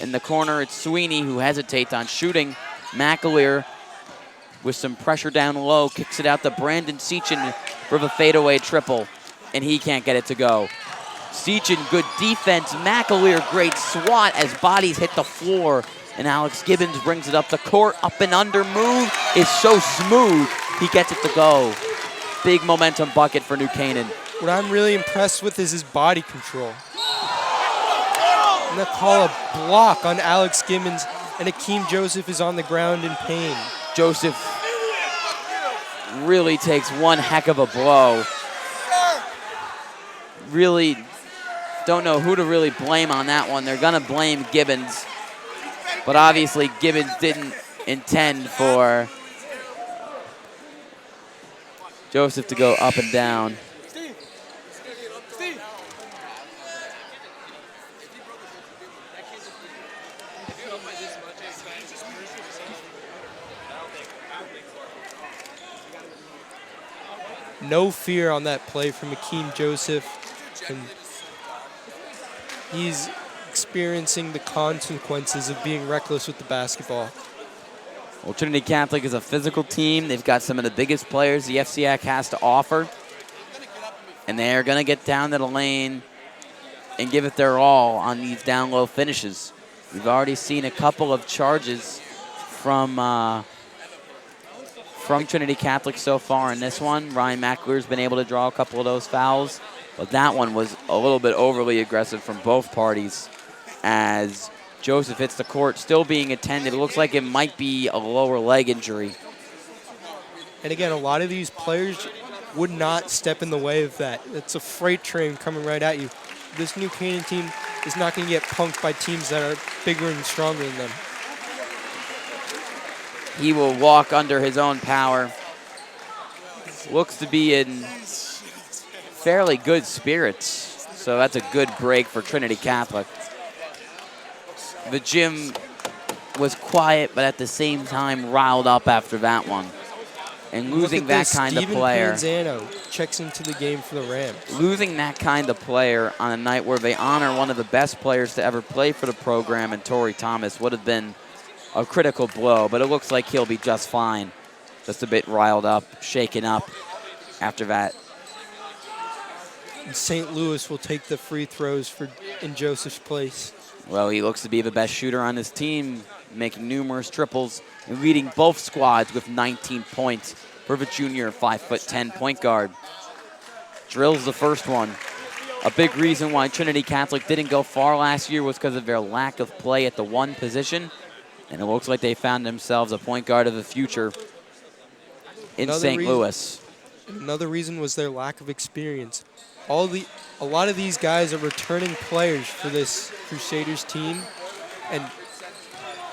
In the corner, it's Sweeney who hesitates on shooting. McAleer, with some pressure down low, kicks it out to Brandon Seachin for the fadeaway triple, and he can't get it to go. Seachin, good defense. McAleer, great swat as bodies hit the floor, and Alex Gibbons brings it up the court. Up and under move is so smooth, he gets it to go. Big momentum bucket for New Canaan. What I'm really impressed with is his body control. I'm going to call a block on Alex Gibbons, and Akeem Joseph is on the ground in pain. Joseph really takes one heck of a blow. Really don't know who to really blame on that one. They're going to blame Gibbons, but obviously Gibbons didn't intend for Joseph to go up and down. No fear on that play from Akeem Joseph, and he's experiencing the consequences of being reckless with the basketball. Well, Trinity Catholic is a physical team. They've got some of the biggest players the FCAC has to offer, and they're going to get down to the lane and give it their all on these down low finishes. We've already seen a couple of charges from Trinity Catholic so far in this one. Ryan McAleer's been able to draw a couple of those fouls, but that one was a little bit overly aggressive from both parties as Joseph hits the court, still being attended. It looks like it might be a lower leg injury. And again, a lot of these players would not step in the way of that. It's a freight train coming right at you. This New Canaan team is not going to get punked by teams that are bigger and stronger than them. He will walk under his own power. Looks to be in fairly good spirits, so that's a good break for Trinity Catholic. The gym was quiet, but at the same time riled up after that one. And losing that kind of player. Steven Panzano checks into the game for the Rams. Losing that kind of player on a night where they honor one of the best players to ever play for the program and Torrey Thomas would have been a critical blow, but it looks like he'll be just fine. Just a bit riled up, shaken up after that. And St. Louis will take the free throws in Joseph's place. Well, he looks to be the best shooter on his team, making numerous triples and leading both squads with 19 points for the junior 5'10" point guard. Drills the first one. A big reason why Trinity Catholic didn't go far last year was because of their lack of play at the one position. And it looks like they found themselves a point guard of the future in St. Louis. Another reason was their lack of experience. A lot of these guys are returning players for this Crusaders team, and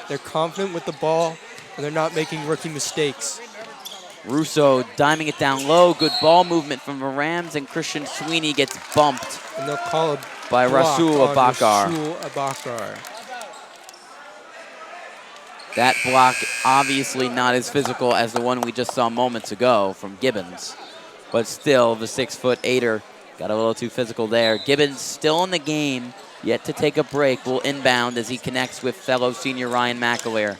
they're confident with the ball, and they're not making rookie mistakes. Russo diming it down low. Good ball movement from the Rams, and Christian Sweeney gets bumped and they'll call a by Rasul Abakar. That block obviously not as physical as the one we just saw moments ago from Gibbons, but still the 6'8" got a little too physical there. Gibbons still in the game, yet to take a break, will inbound as he connects with fellow senior Ryan McAleer.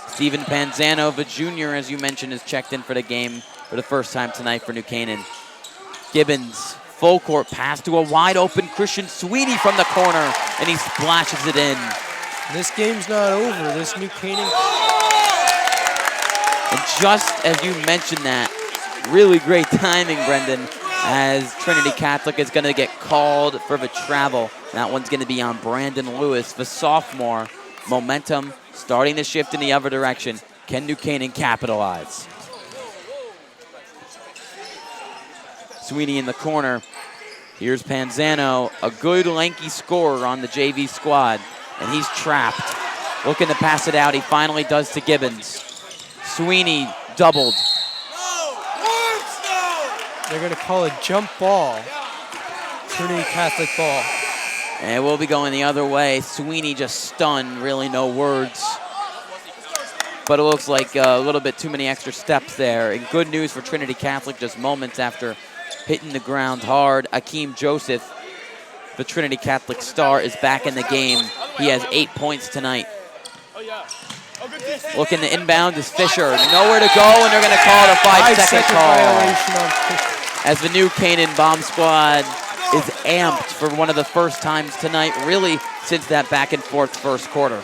Steven Panzano, the junior, as you mentioned, is checked in for the game for the first time tonight for New Canaan. Gibbons, full court pass to a wide open Christian Sweeney from the corner, and he splashes it in. This game's not over. This New Canaan. And just as you mentioned that, really great timing, Brendan, as Trinity Catholic is going to get called for the travel. That one's going to be on Brandon Lewis, the sophomore. Momentum starting to shift in the other direction. Can New Canaan capitalize? Sweeney in the corner. Here's Panzano, a good lanky scorer on the JV squad, and he's trapped. Looking to pass it out. He finally does to Gibbons. Sweeney doubled. They're going to call a jump ball. Trinity Catholic ball. And we'll be going the other way. Sweeney just stunned, really no words. But it looks like a little bit too many extra steps there. And good news for Trinity Catholic, just moments after hitting the ground hard. Akeem Joseph, the Trinity Catholic star, is back in the game. He has 8 points tonight. Looking to inbound is Fisher. Nowhere to go, and they're going to call it a 5-second call. As the New Canaan bomb squad is amped for one of the first times tonight, really since that back and forth first quarter.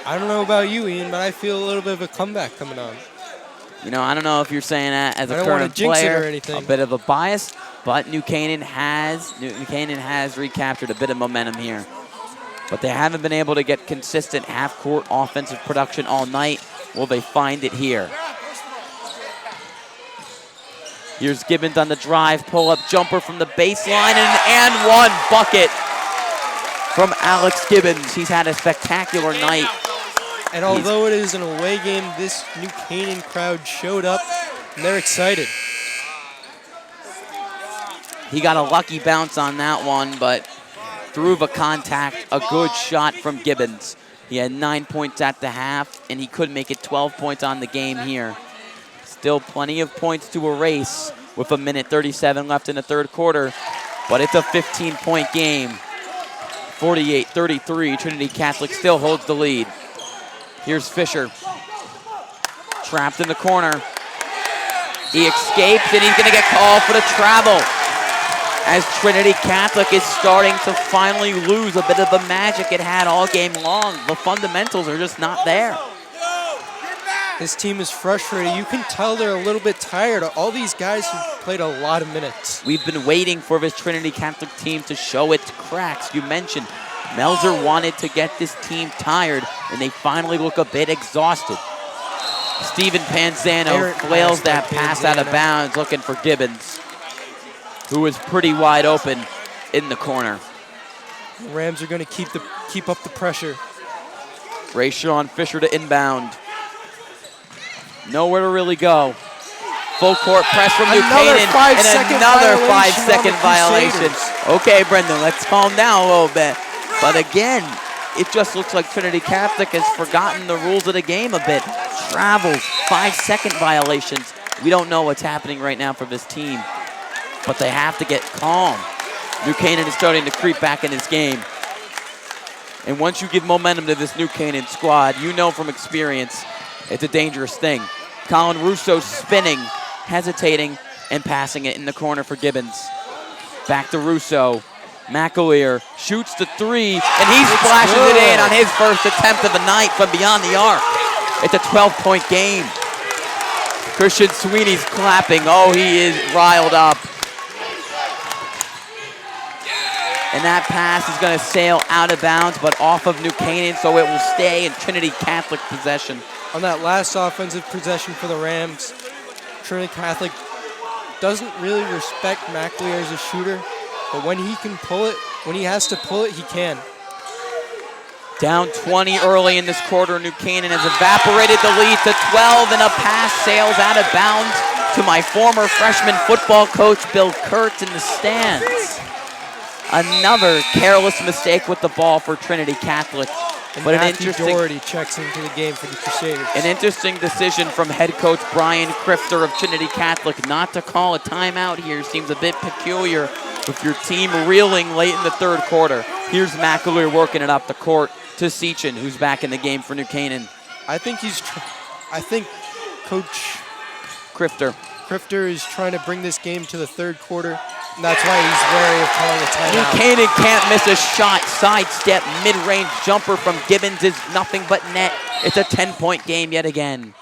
I don't know about you, Ian, but I feel a little bit of a comeback coming on. You know, I don't know if you're saying that as a current player, a bit of a bias, but New Canaan has recaptured a bit of momentum here. But they haven't been able to get consistent half-court offensive production all night. Will they find it here? Here's Gibbons on the drive, pull-up jumper from the baseline, and one bucket from Alex Gibbons. He's had a spectacular night. And although it is an away game, this New Canaan crowd showed up, and they're excited. He got a lucky bounce on that one, but through the contact, a good shot from Gibbons. He had 9 points at the half, and he could make it 12 points on the game here. Still plenty of points to erase with 1:37 left in the third quarter, but it's a 15-point game. 48-33, Trinity Catholic still holds the lead. Here's Fisher, trapped in the corner. He escapes, and he's going to get called for the travel, as Trinity Catholic is starting to finally lose a bit of the magic it had all game long. The fundamentals are just not there. This team is frustrated. You can tell they're a little bit tired. All these guys have played a lot of minutes. We've been waiting for this Trinity Catholic team to show its cracks. You mentioned Melzer wanted to get this team tired, and they finally look a bit exhausted. Steven Panzano flails that pass out of bounds, looking for Gibbons, who is pretty wide open in the corner. The Rams are going to keep up the pressure. Rayshawn Fisher to inbound. Nowhere to really go. Full court press from New Another Canaan, 5-second and another violation 5-second on the violation. Crusaders. Okay, Brendan, let's calm down a little bit. But again, it just looks like Trinity Catholic has forgotten the rules of the game a bit. Travels, 5-second violations. We don't know what's happening right now for this team, but they have to get calm. New Canaan is starting to creep back in this game. And once you give momentum to this New Canaan squad, you know from experience, it's a dangerous thing. Colin Russo spinning, hesitating, and passing it in the corner for Gibbons. Back to Russo. McAleer shoots the three, and he splashes it in on his first attempt of the night from beyond the arc. It's a 12-point game. Christian Sweeney's clapping. Oh, he is riled up. And that pass is going to sail out of bounds, but off of New Canaan, so it will stay in Trinity Catholic possession. On that last offensive possession for the Rams, Trinity Catholic doesn't really respect McAleer as a shooter, but when he can pull it, when he has to pull it, he can. Down 20 early in this quarter, New Canaan has evaporated the lead to 12, and a pass sails out of bounds to my former freshman football coach, Bill Kurtz, in the stands. Another careless mistake with the ball for Trinity Catholic. And But Matthew Doherty checks into the game for the Crusaders. An interesting decision from head coach Brian Crifter of Trinity Catholic not to call a timeout here seems a bit peculiar with your team reeling late in the third quarter. Here's McAleer working it up the court to Sechin, who's back in the game for New Canaan. I think Coach Crifter is trying to bring this game to the third quarter, and that's why he's wary of calling a timeout. New Canaan can't miss a shot. Sidestep, mid-range jumper from Gibbons is nothing but net. It's a 10-point game yet again.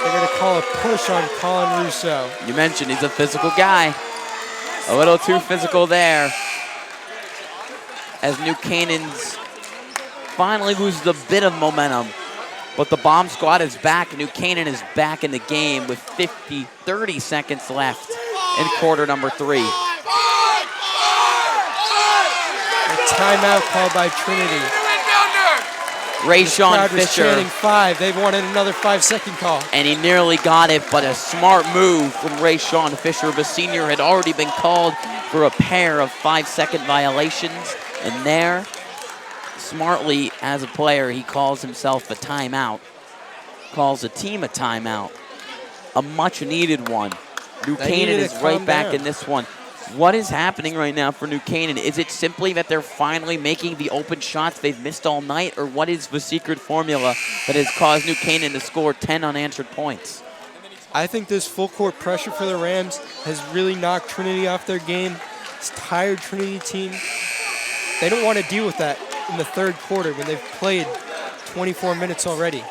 They're going to call a push on Colin Russo. You mentioned he's a physical guy. A little too physical there. As New Canaan's finally loses a bit of momentum. But the bomb squad is back. New Canaan is back in the game with 30 seconds left in quarter number 3. A timeout called by Trinity. Rayshawn Crowd was Fisher. chanting 5. They've wanted another 5-second call. And he nearly got it, but a smart move from Rayshawn Fisher. The senior had already been called for a pair of 5-second violations. And there, smartly as a player, he calls himself a timeout. Calls the team a timeout. A much needed one. New Canaan is right back in this one. What is happening right now for New Canaan? Is it simply that they're finally making the open shots they've missed all night, or what is the secret formula that has caused New Canaan to score 10 unanswered points? I think this full court pressure for the Rams has really knocked Trinity off their game. It's tired Trinity team. They don't want to deal with that in the third quarter when they've played 24 minutes already.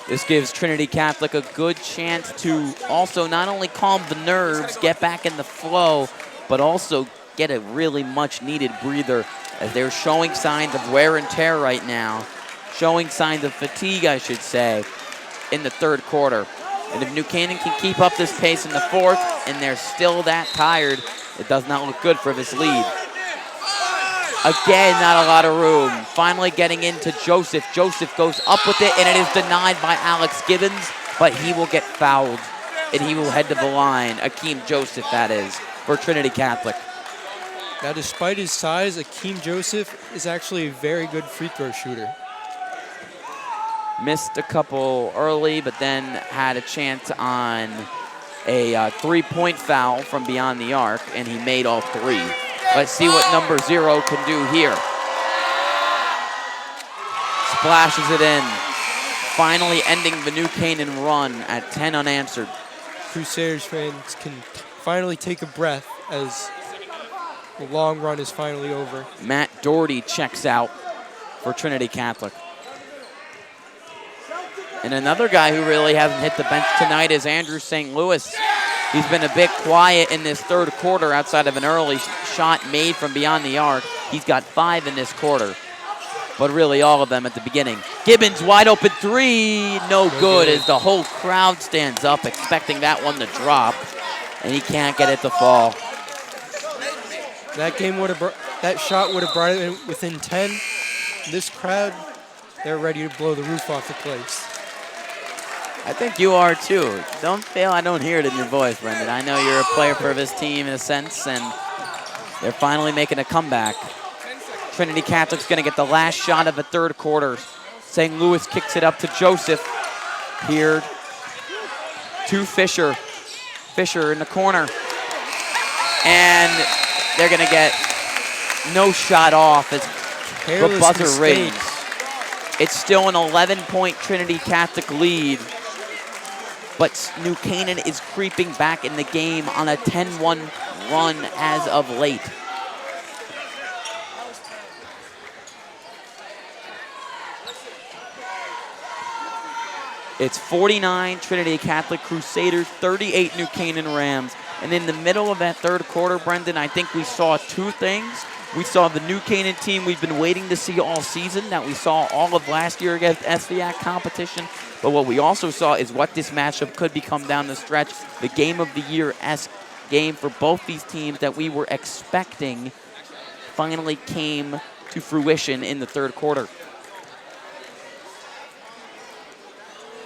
This gives Trinity Catholic a good chance to also not only calm the nerves, get back in the flow, but also get a really much needed breather as they're showing signs of wear and tear right now, showing signs of fatigue, I should say, in the third quarter. And if New Canaan can keep up this pace in the fourth and they're still that tired, it does not look good for this lead. Again, not a lot of room. Finally getting into Joseph. Joseph goes up with it, and it is denied by Alex Gibbons, but he will get fouled, and he will head to the line. Akeem Joseph, that is, for Trinity Catholic. Now, despite his size, Akeem Joseph is actually a very good free throw shooter. Missed a couple early, but then had a chance on a three-point foul from beyond the arc, and he made all 3. Let's see what number 0 can do here. Splashes it in. Finally ending the New Canaan run at 10 unanswered. Crusaders fans can finally take a breath as the long run is finally over. Matt Doherty checks out for Trinity Catholic. And another guy who really hasn't hit the bench tonight is Andrew St. Louis. He's been a bit quiet in this third quarter outside of an early shot made from beyond the arc. He's got 5 in this quarter, but really all of them at the beginning. Gibbons wide open 3, no good as the whole crowd stands up expecting that one to drop, and he can't get it to fall. That shot would have brought it in within 10. This crowd they're ready to blow the roof off the place. I think you are too. Don't feel I don't hear it in your voice, Brendan. I know you're a player for this team in a sense, and they're finally making a comeback. Trinity Catholic's going to get the last shot of the third quarter. St. Louis kicks it up to Joseph. Here to Fisher. Fisher in the corner. And they're going to get no shot off as the buzzer rings. It's still an 11-point Trinity Catholic lead. But New Canaan is creeping back in the game on a 10-1 run as of late. It's 49 Trinity Catholic Crusaders, 38 New Canaan Rams. And in the middle of that third quarter, Brendan, I think we saw two things. We saw the New Canaan team we've been waiting to see all season, that we saw all of last year against SVAC competition. But what we also saw is what this matchup could become down the stretch. The game of the year-esque game for both these teams that we were expecting finally came to fruition in the third quarter.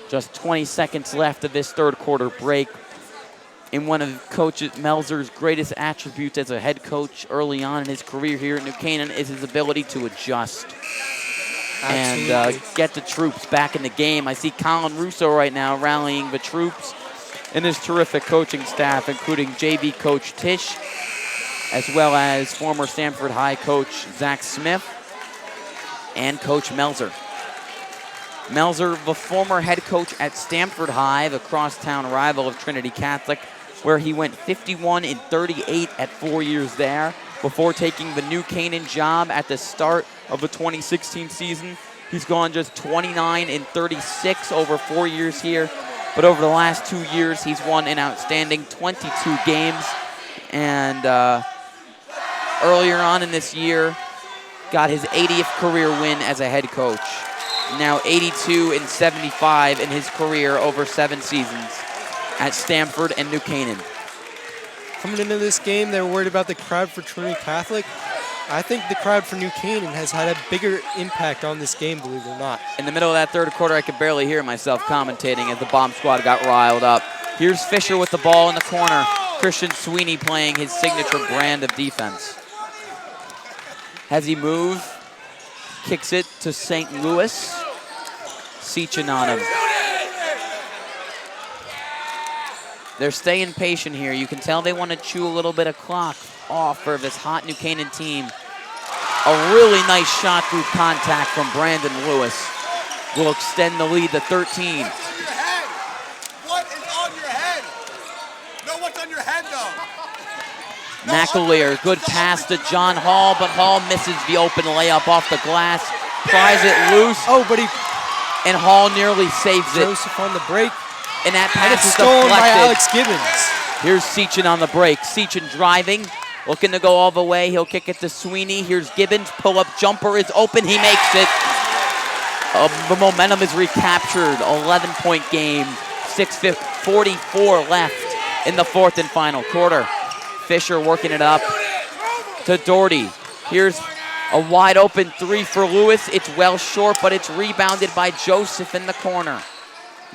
Just 20 seconds left of this third quarter break. In one of Coach Melzer's greatest attributes as a head coach early on in his career here at New Canaan is his ability to adjust. Absolutely. And get the troops back in the game. I see Colin Russo right now rallying the troops and his terrific coaching staff, including JV coach Tish, as well as former Stanford High coach Zach Smith and Coach Melzer. Melzer, the former head coach at Stanford High, the crosstown rival of Trinity Catholic, where he went 51-38 at 4 years there before taking the New Canaan job at the start of the 2016 season. He's gone just 29-36 over 4 years here, but over the last 2 years, he's won an outstanding 22 games. And earlier on in this year, got his 80th career win as a head coach. Now 82-75 in his career over 7 seasons at Stanford and New Canaan. Coming into this game, they were worried about the crowd for Trinity Catholic. I think the crowd for New Canaan has had a bigger impact on this game, believe it or not. In the middle of that third quarter, I could barely hear myself commentating as the bomb squad got riled up. Here's Fisher with the ball in the corner. Christian Sweeney playing his signature brand of defense. Has he moved? Kicks it to St. Louis. Seachin on him. They're staying patient here. You can tell they want to chew a little bit of clock off for this hot New Canaan team. A really nice shot through contact from Brandon Lewis will extend the lead to 13. What is on your head? Know what's on your head, though. McAleer, good pass to John Hall, but Hall misses the open layup off the glass. Pries it loose. Oh, but and Hall nearly saves it. Joseph on the break. And that And pass it's is stolen by deflected. Alex Gibbons. Here's Seachin on the break. Seachin driving, looking to go all the way. He'll kick it to Sweeney. Here's Gibbons. Pull-up jumper is open. He makes it. The momentum is recaptured. 11-point game. 6:44 left in the fourth and final quarter. Fisher working it up to Doherty. Here's a wide open three for Lewis. It's well short, but it's rebounded by Joseph in the corner.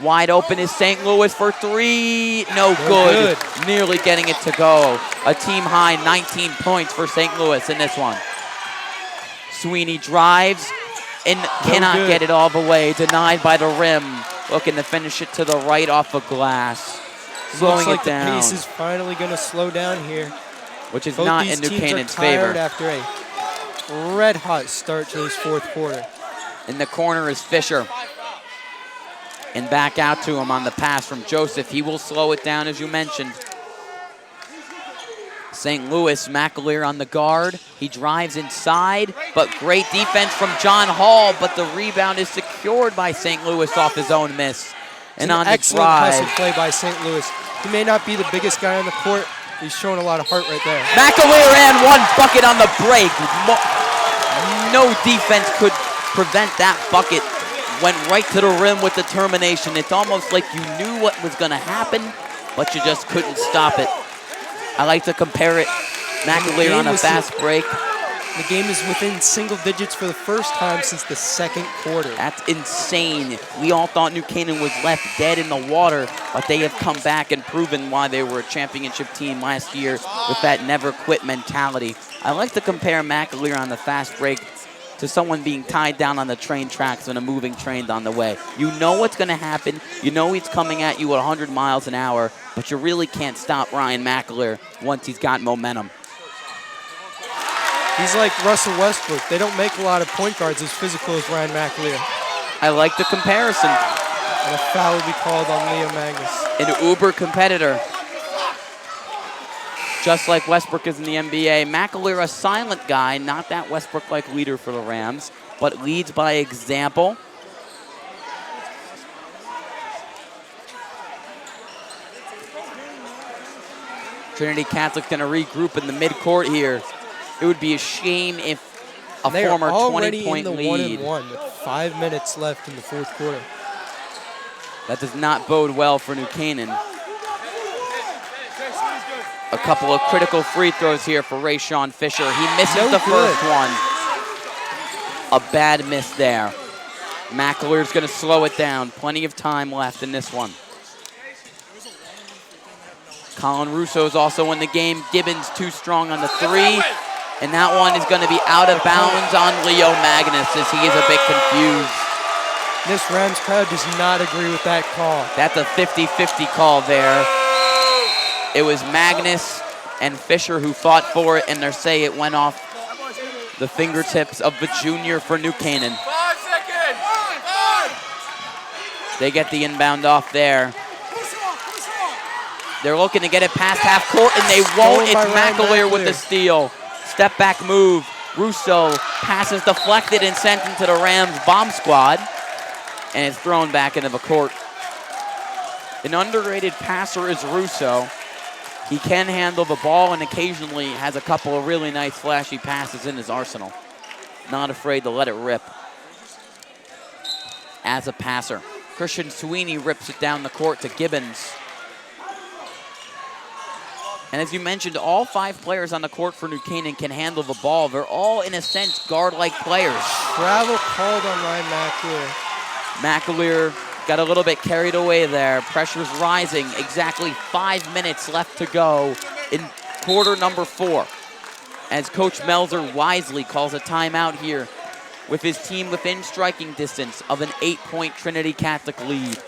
Wide open is St. Louis for three. No good. Nearly getting it to go. A team high 19 points for St. Louis in this one. Sweeney drives and cannot get it all the way. Denied by the rim. Looking to finish it to the right off the glass. Slowing Looks like it down. the pace is finally going to slow down here. Which is Both not these in New teams Canaan's are tired favor. after a red-hot start to this fourth quarter. In the corner is Fisher. And back out to him on the pass from Joseph. He will slow it down, as you mentioned. St. Louis, McAleer on the guard. He drives inside, but great defense from John Hall, but the rebound is secured by St. Louis off his own miss. And on the excellent drive, passive play by St. Louis. He may not be the biggest guy on the court. He's showing a lot of heart right there. McAleer and one bucket on the break. No defense could prevent that bucket. Went right to the rim with determination. It's almost like you knew what was going to happen, but you just couldn't stop it. I like to compare it. McAleer on a fast break The game is within single digits for the first time since the second quarter. That's insane. We all thought New Canaan was left dead in the water, but they have come back and proven why they were a championship team last year with that never quit mentality. I like to compare McAleer on the fast break to someone being tied down on the train tracks when a moving train's on the way. You know what's going to happen. You know he's coming at you at 100 miles an hour, but you really can't stop Ryan McAleer once he's got momentum. He's like Russell Westbrook. They don't make a lot of point guards as physical as Ryan McAleer. I like the comparison. And a foul will be called on Leo Magnus. An uber competitor. Just like Westbrook is in the NBA. McAleer, a silent guy, not that Westbrook-like leader for the Rams, but leads by example. Trinity Catholic's going to regroup in the midcourt here. It would be a shame if a former 20-point lead. 1-1 with 5 minutes left in the fourth quarter. That does not bode well for New Canaan. A couple of critical free throws here for Rayshawn Fisher. He misses the first one. A bad miss there. McAleer's going to slow it down. Plenty of time left in this one. Colin Russo's also in the game. Gibbons too strong on the three. And that one is going to be out of bounds on Leo Magnus as he is a bit confused. This Rams crowd does not agree with that call. That's a 50-50 call there. It was Magnus and Fisher who fought for it, and they say it went off the fingertips of the junior for New Canaan. 5 seconds! They get the inbound off there. They're looking to get it past half court, and they won't. It's McAleer with the steal. Step back move. Russo passes deflected and sent into the Rams bomb squad. And it's thrown back into the court. An underrated passer is Russo. He can handle the ball and occasionally has a couple of really nice flashy passes in his arsenal. Not afraid to let it rip. As a passer, Christian Sweeney rips it down the court to Gibbons. And as you mentioned, all 5 players on the court for New Canaan can handle the ball. They're all, in a sense, guard-like players. Travel called on Ryan McAleer. McAleer got a little bit carried away there. Pressure's rising. Exactly 5 minutes left to go in quarter number 4. As Coach Melzer wisely calls a timeout here with his team within striking distance of an 8-point Trinity Catholic lead.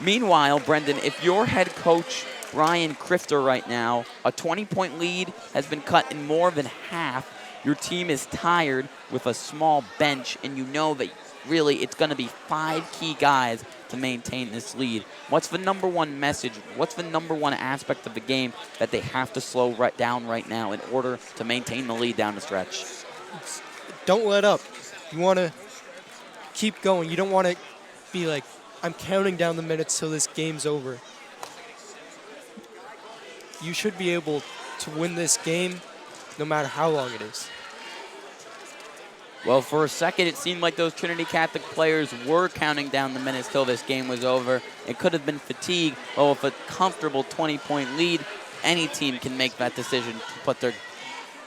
Meanwhile, Brendan, if you're head coach Ryan Crifter right now, a 20-point lead has been cut in more than half. Your team is tired with a small bench, and you know that really it's going to be 5 key guys to maintain this lead. What's the number one message? What's the number one aspect of the game that they have to slow down right now in order to maintain the lead down the stretch? Don't let up. You want to keep going. You don't want to be like, I'm counting down the minutes till this game's over. You should be able to win this game no matter how long it is. Well, for a second, it seemed like those Trinity Catholic players were counting down the minutes till this game was over. It could have been fatigue. Well, with a comfortable 20-point lead, any team can make that decision to put their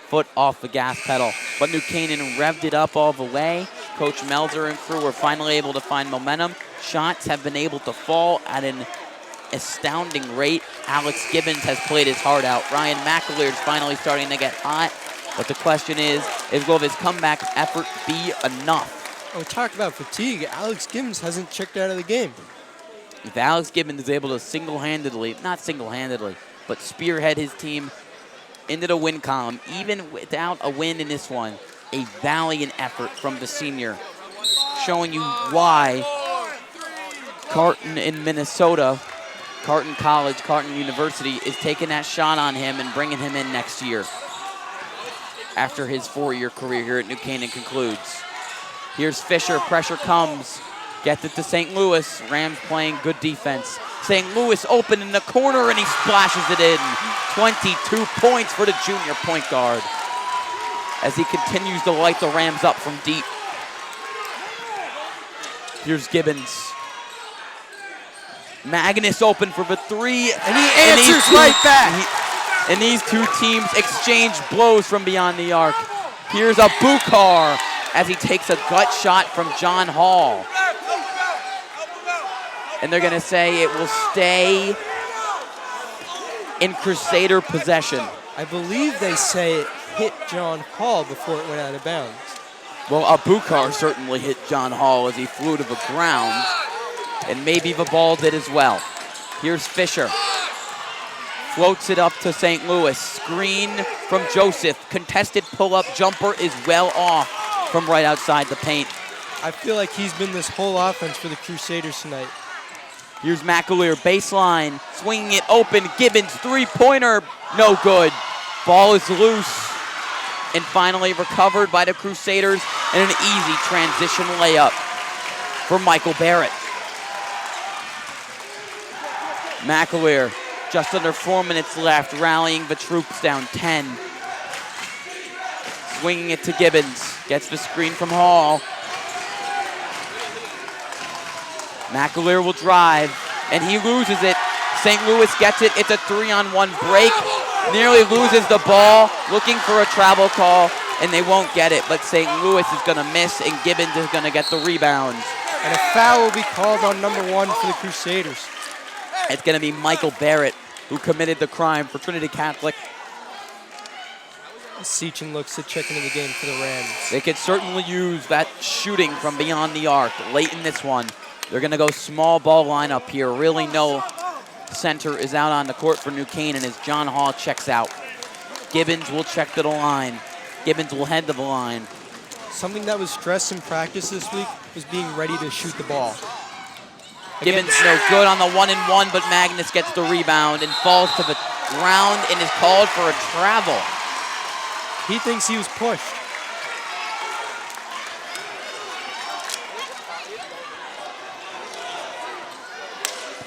foot off the gas pedal. But New Canaan revved it up all the way. Coach Melzer and crew were finally able to find momentum. Shots have been able to fall at an astounding rate. Alex Gibbons has played his heart out. Ryan McAleer is finally starting to get hot. But the question is will his comeback effort be enough? Oh, talk about fatigue. Alex Gibbons hasn't checked out of the game. If Alex Gibbons is able to single-handedly, not single-handedly, but spearhead his team into the win column, even without a win in this one, a valiant effort from the senior, showing you why Carton in Minnesota, Carton College, Carton University, is taking that shot on him and bringing him in next year after his 4-year career here at New Canaan concludes. Here's Fisher, pressure comes, gets it to St. Louis. Rams playing good defense. St. Louis open in the corner and he splashes it in. 22 points for the junior point guard as he continues to light the Rams up from deep. Here's Gibbons. Magnus open for the 3. And he answers right back. And these two teams exchange blows from beyond the arc. Here's a Bukar as he takes a gut shot from John Hall. And they're going to say it will stay in Crusader possession. I believe they say it hit John Hall before it went out of bounds. Well, Abukar certainly hit John Hall as he flew to the ground, and maybe the ball did as well. Here's Fisher. Floats it up to St. Louis. Screen from Joseph. Contested pull-up jumper is well off from right outside the paint. I feel like he's been this whole offense for the Crusaders tonight. Here's McAleer, baseline, swinging it open. Gibbons, three-pointer, no good. Ball is loose. And finally recovered by the Crusaders, and an easy transition layup for Michael Parrott. McAleer, just under 4 minutes left, rallying the troops down 10. Swinging it to Gibbons, gets the screen from Hall. McAleer will drive, and he loses it. St. Louis gets it. It's a 3-on-1 break. Nearly loses the ball, looking for a travel call, and they won't get it. But St. Louis is going to miss, and Gibbons is going to get the rebounds. And a foul will be called on number 1 for the Crusaders. It's going to be Michael Parrott who committed the crime for Trinity Catholic. Sechin looks to check into the game for the Rams. They could certainly use that shooting from beyond the arc late in this one. They're going to go small ball lineup here. Really no center is out on the court for New Canaan as John Hall checks out. Gibbons will check to the line. Gibbons will head to the line. Something that was stressed in practice this week was being ready to shoot the ball. Gibbons no good on the 1-and-1, but Magnus gets the rebound and falls to the ground and is called for a travel. He thinks he was pushed.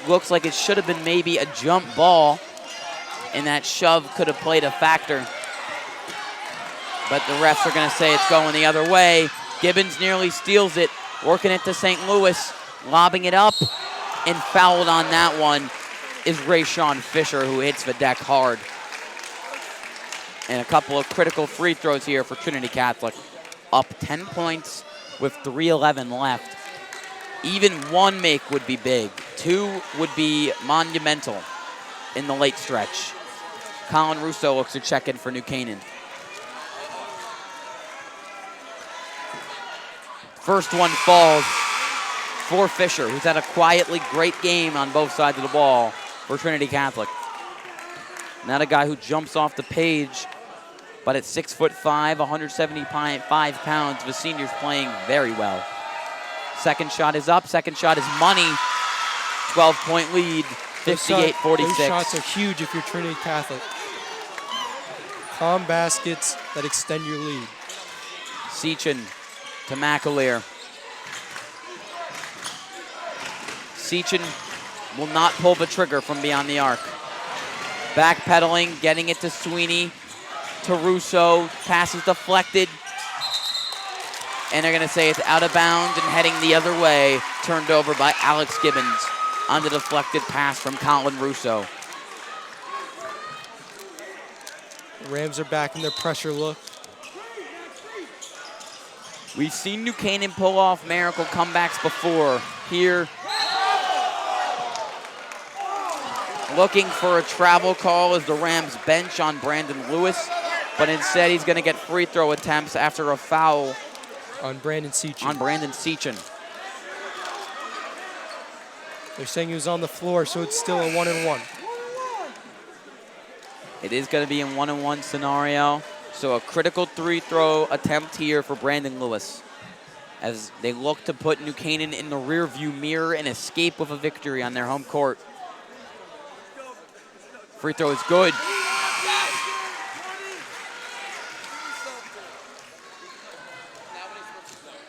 Looks like it should have been maybe a jump ball, and that shove could have played a factor. But the refs are going to say it's going the other way. Gibbons nearly steals it, working it to St. Louis, lobbing it up, and fouled on that one is Rayshawn Fisher, who hits the deck hard. And a couple of critical free throws here for Trinity Catholic. Up 10 points with 3:11 left. Even one make would be big. Two would be monumental in the late stretch. Colin Russo looks to check in for New Canaan. First one falls for Fisher, who's had a quietly great game on both sides of the ball for Trinity Catholic. Not a guy who jumps off the page, but at 6'5", 175 pounds, the senior's playing very well. Second shot is up, second shot is money. 12-point lead, 58-46. Those shots are huge if you're Trinity Catholic. Palm baskets that extend your lead. Sechin to McAleer. Sechin will not pull the trigger from beyond the arc. Backpedaling, getting it to Sweeney, to Russo. Pass is deflected. And they're going to say it's out of bounds and heading the other way. Turned over by Alex Gibbons on the deflected pass from Colin Russo. The Rams are back in their pressure look. We've seen New Canaan pull off miracle comebacks before. Here, looking for a travel call as the Rams bench on Brandon Lewis, but instead he's going to get free throw attempts after a foul on Brandon Sechin. They're saying he was on the floor, so it's still a 1-and-1. It is going to be a 1-and-1 scenario. So a critical free throw attempt here for Brandon Lewis as they look to put New Canaan in the rearview mirror and escape with a victory on their home court. Free throw is good.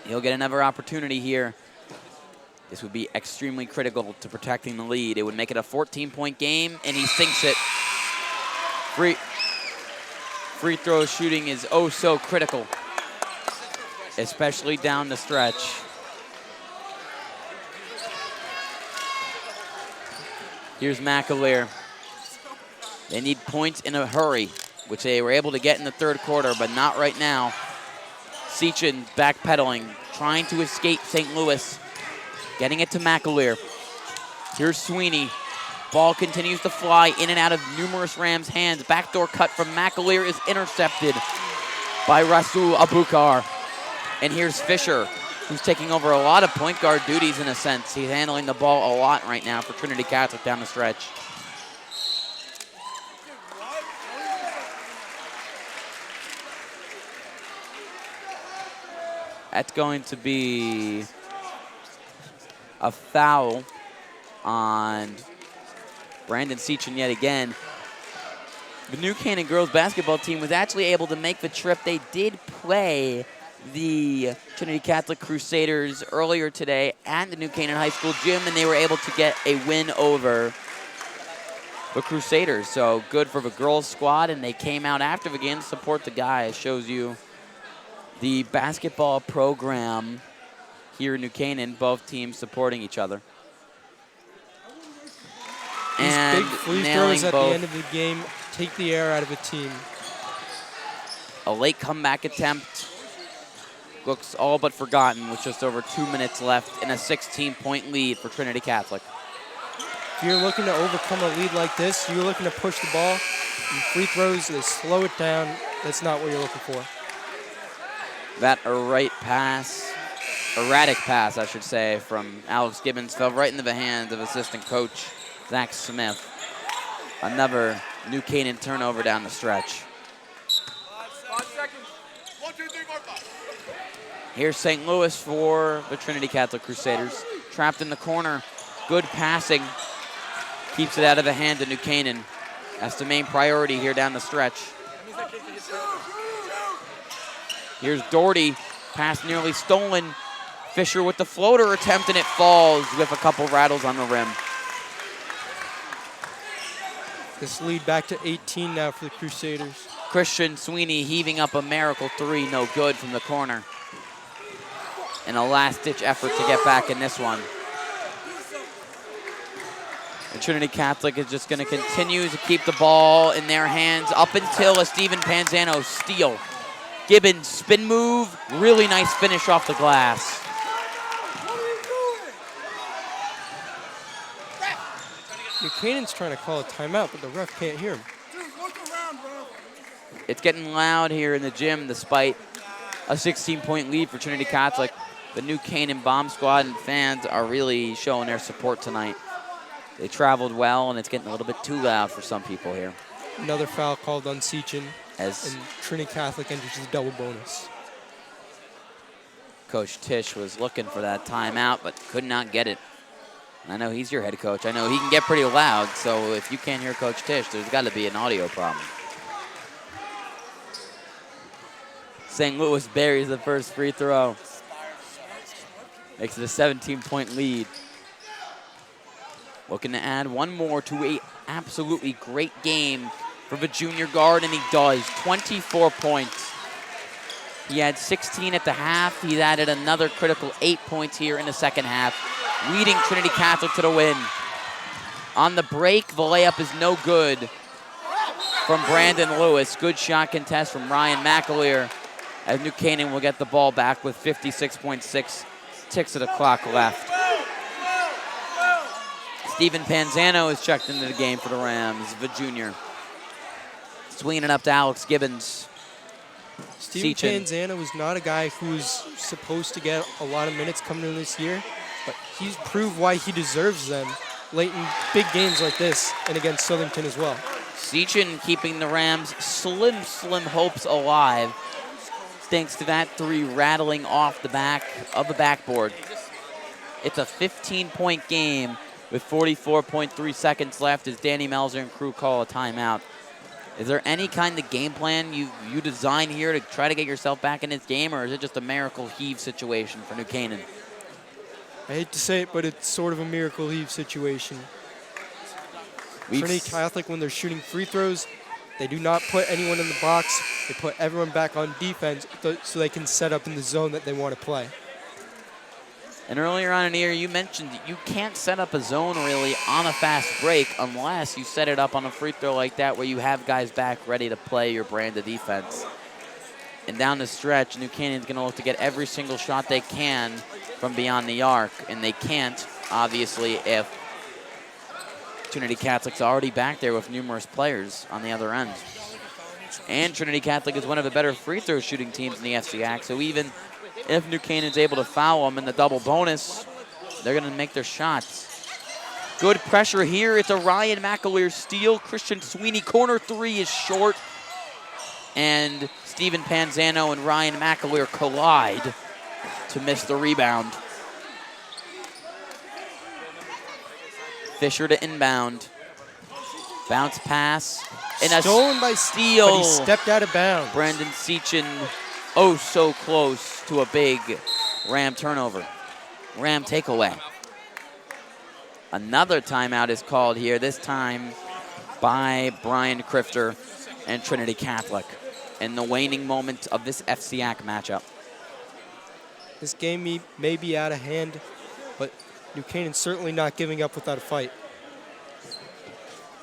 He'll get another opportunity here. This would be extremely critical to protecting the lead. It would make it a 14-point game, and he sinks it. Free throw shooting is oh so critical, especially down the stretch. Here's McAleer. They need points in a hurry, which they were able to get in the third quarter, but not right now. Sechin backpedaling, trying to escape St. Louis. Getting it to McAleer. Here's Sweeney. Ball continues to fly in and out of numerous Rams' hands. Backdoor cut from McAleer is intercepted by Rasul Abukar. And here's Fisher, who's taking over a lot of point guard duties in a sense. He's handling the ball a lot right now for Trinity Catholic down the stretch. That's going to be a foul on Brandon Sechin yet again. The New Canaan girls basketball team was actually able to make the trip. They did play the Trinity Catholic Crusaders earlier today at the New Canaan High School gym, and they were able to get a win over the Crusaders. So good for the girls squad, and they came out after the game to support the guys. Shows you the basketball program here in New Canaan, both teams supporting each other. These and big free throws at the end of the game take the air out of a team. A late comeback attempt looks all but forgotten with just over 2 minutes left and a 16-point lead for Trinity Catholic. If you're looking to overcome a lead like this, you're looking to push the ball. And free throws, they slow it down. That's not what you're looking for. That erratic pass, I should say, from Alex Gibbons fell right into the hands of assistant coach Zach Smith. Another New Canaan turnover down the stretch. 5 seconds. 1, 2, 3, 4, 5. Here's St. Louis for the Trinity Catholic Crusaders. Trapped in the corner. Good passing. Keeps it out of the hand of New Canaan. That's the main priority here down the stretch. Here's Doherty. Pass nearly stolen. Fisher with the floater attempt, and it falls with a couple rattles on the rim. This lead back to 18 now for the Crusaders. Christian Sweeney heaving up a miracle three, no good from the corner. And a last-ditch effort to get back in this one. And Trinity Catholic is just going to continue to keep the ball in their hands up until a Steven Panzano steal. Gibbons spin move, really nice finish off the glass. New Canaan's trying to call a timeout, but the ref can't hear him. It's getting loud here in the gym despite a 16-point lead for Trinity Catholic. The New Canaan Bomb Squad and fans are really showing their support tonight. They traveled well, and it's getting a little bit too loud for some people here. Another foul called on Sechin, and As Trinity Catholic enters the double bonus. Coach Tisch was looking for that timeout, but could not get it. And I know he's your head coach. I know he can get pretty loud, so if you can't hear Coach Tisch, there's got to be an audio problem. St. Louis buries the first free throw. Makes it a 17-point lead. Looking to add one more to a absolutely great game for the junior guard, and he does. 24 points. He had 16 at the half. He added another critical 8 points here in the second half, leading Trinity Catholic to the win. On the break, the layup is no good from Brandon Lewis. Good shot contest from Ryan McAleer, as New Canaan will get the ball back with 56.6 ticks of the clock left. Steven Panzano is checked into the game for the Rams, the junior. Swinging it up to Alex Gibbons. Steven Sechin. Panzano is not a guy who's supposed to get a lot of minutes coming in this year, but he's proved why he deserves them late in big games like this and against Southington as well. Sechin keeping the Rams' slim hopes alive, thanks to that three rattling off the back of the backboard. It's a 15-point game with 44.3 seconds left as Danny Melzer and crew call a timeout. Is there any kind of game plan you design here to try to get yourself back in this game, or is it just a miracle heave situation for New Canaan? I hate to say it, but it's sort of a miracle heave situation. Trinity Catholic, when they're shooting free throws, they do not put anyone in the box. They put everyone back on defense so they can set up in the zone that they want to play. And earlier on in the year, you mentioned that you can't set up a zone really on a fast break unless you set it up on a free throw like that where you have guys back ready to play your brand of defense. And down the stretch, New Canaan's going to look to get every single shot they can from beyond the arc. And they can't, obviously, if Trinity Catholic's already back there with numerous players on the other end. And Trinity Catholic is one of the better free throw shooting teams in the FCAC. So even if New Canaan's able to foul them in the double bonus, they're going to make their shots. Good pressure here. It's a Ryan McAleer steal. Christian Sweeney, corner three is short. And Steven Panzano and Ryan McAleer collide to miss the rebound. Fisher to inbound. Bounce pass. And a stolen by steal. But he stepped out of bounds. Brandon Sechin, oh so close to a big Ram turnover. Ram takeaway. Another timeout is called here, this time by Brian Crifter and Trinity Catholic in the waning moment of this FCAC matchup. This game may be out of hand, but New Canaan's certainly not giving up without a fight.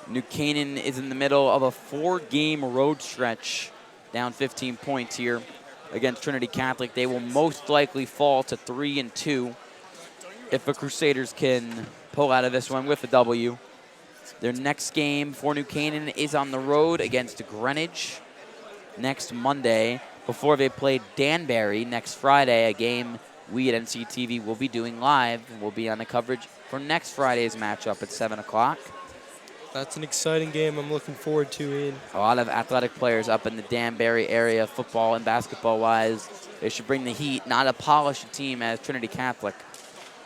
New Canaan is in the middle of a 4-game road stretch, down 15 points here against Trinity Catholic. They will most likely fall to 3-2 if the Crusaders can pull out of this one with a W. Their next game for New Canaan is on the road against Greenwich next Monday before they play Danbury next Friday, a game we at NCTV will be doing live. We'll be on the coverage for next Friday's matchup at 7 o'clock. That's an exciting game I'm looking forward to, Ian. A lot of athletic players up in the Danbury area, football and basketball-wise. They should bring the heat. Not a polished team as Trinity Catholic,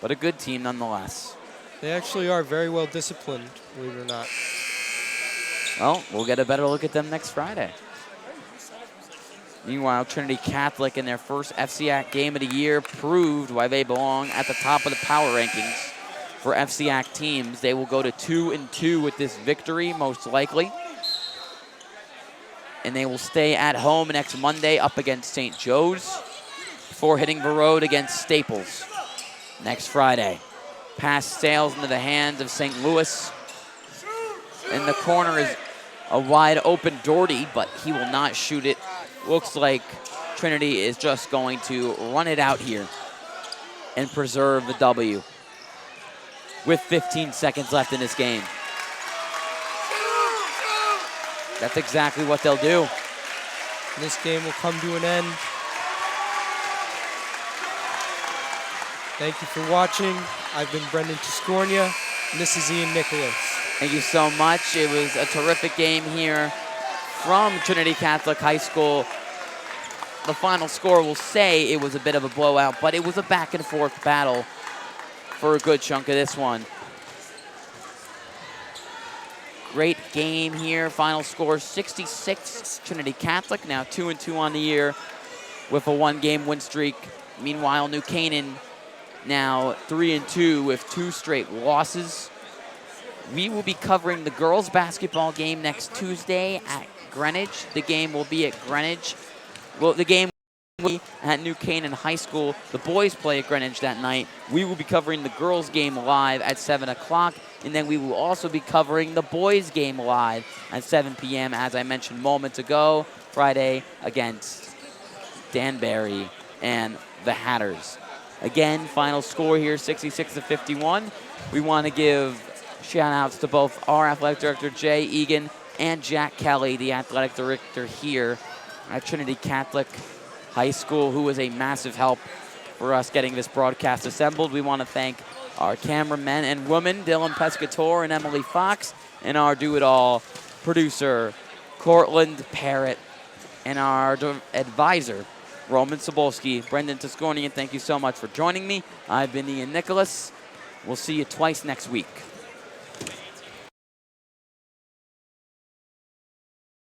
but a good team nonetheless. They actually are very well disciplined, believe it or not. Well, we'll get a better look at them next Friday. Meanwhile, Trinity Catholic in their first FCAC game of the year proved why they belong at the top of the power rankings for FCAC teams. They will go to 2-2 with this victory, most likely. And they will stay at home next Monday up against St. Joe's before hitting the road against Staples next Friday. Pass sails into the hands of St. Louis. In the corner is a wide open Doherty, but he will not shoot it. Looks like Trinity is just going to run it out here and preserve the W with 15 seconds left in this game. That's exactly what they'll do. This game will come to an end. Thank you for watching. I've been Brendan Tiscornia, and this is Ian Nicholas. Thank you so much. It was a terrific game here from Trinity Catholic High School. The final score will say it was a bit of a blowout, but it was a back-and-forth battle for a good chunk of this one. Great game here. Final score 66, Trinity Catholic, now 2-2 on the year with a 1-game win streak. Meanwhile, New Canaan now 3-2 with 2 straight losses. We will be covering the girls' basketball game next Tuesday at Greenwich. The game will be at Greenwich. Well, the game will be at New Canaan High School. The boys play at Greenwich that night. We will be covering the girls' game live at 7 o'clock. And then we will also be covering the boys' game live at 7 p.m., as I mentioned moments ago, Friday against Danbury and the Hatters. Again, final score here, 66-51. We want to give shout-outs to both our athletic director, Jay Egan, and Jack Kelly, the athletic director here at Trinity Catholic High School, who was a massive help for us getting this broadcast assembled. We want to thank our cameramen and women, Dylan Pescator and Emily Fox, and our do-it-all producer, Cortland, Parrott, and our advisor, Roman Sobolski. Brendan Tiscornia, thank you so much for joining me. I've been Ian Nicholas. We'll see you twice next week.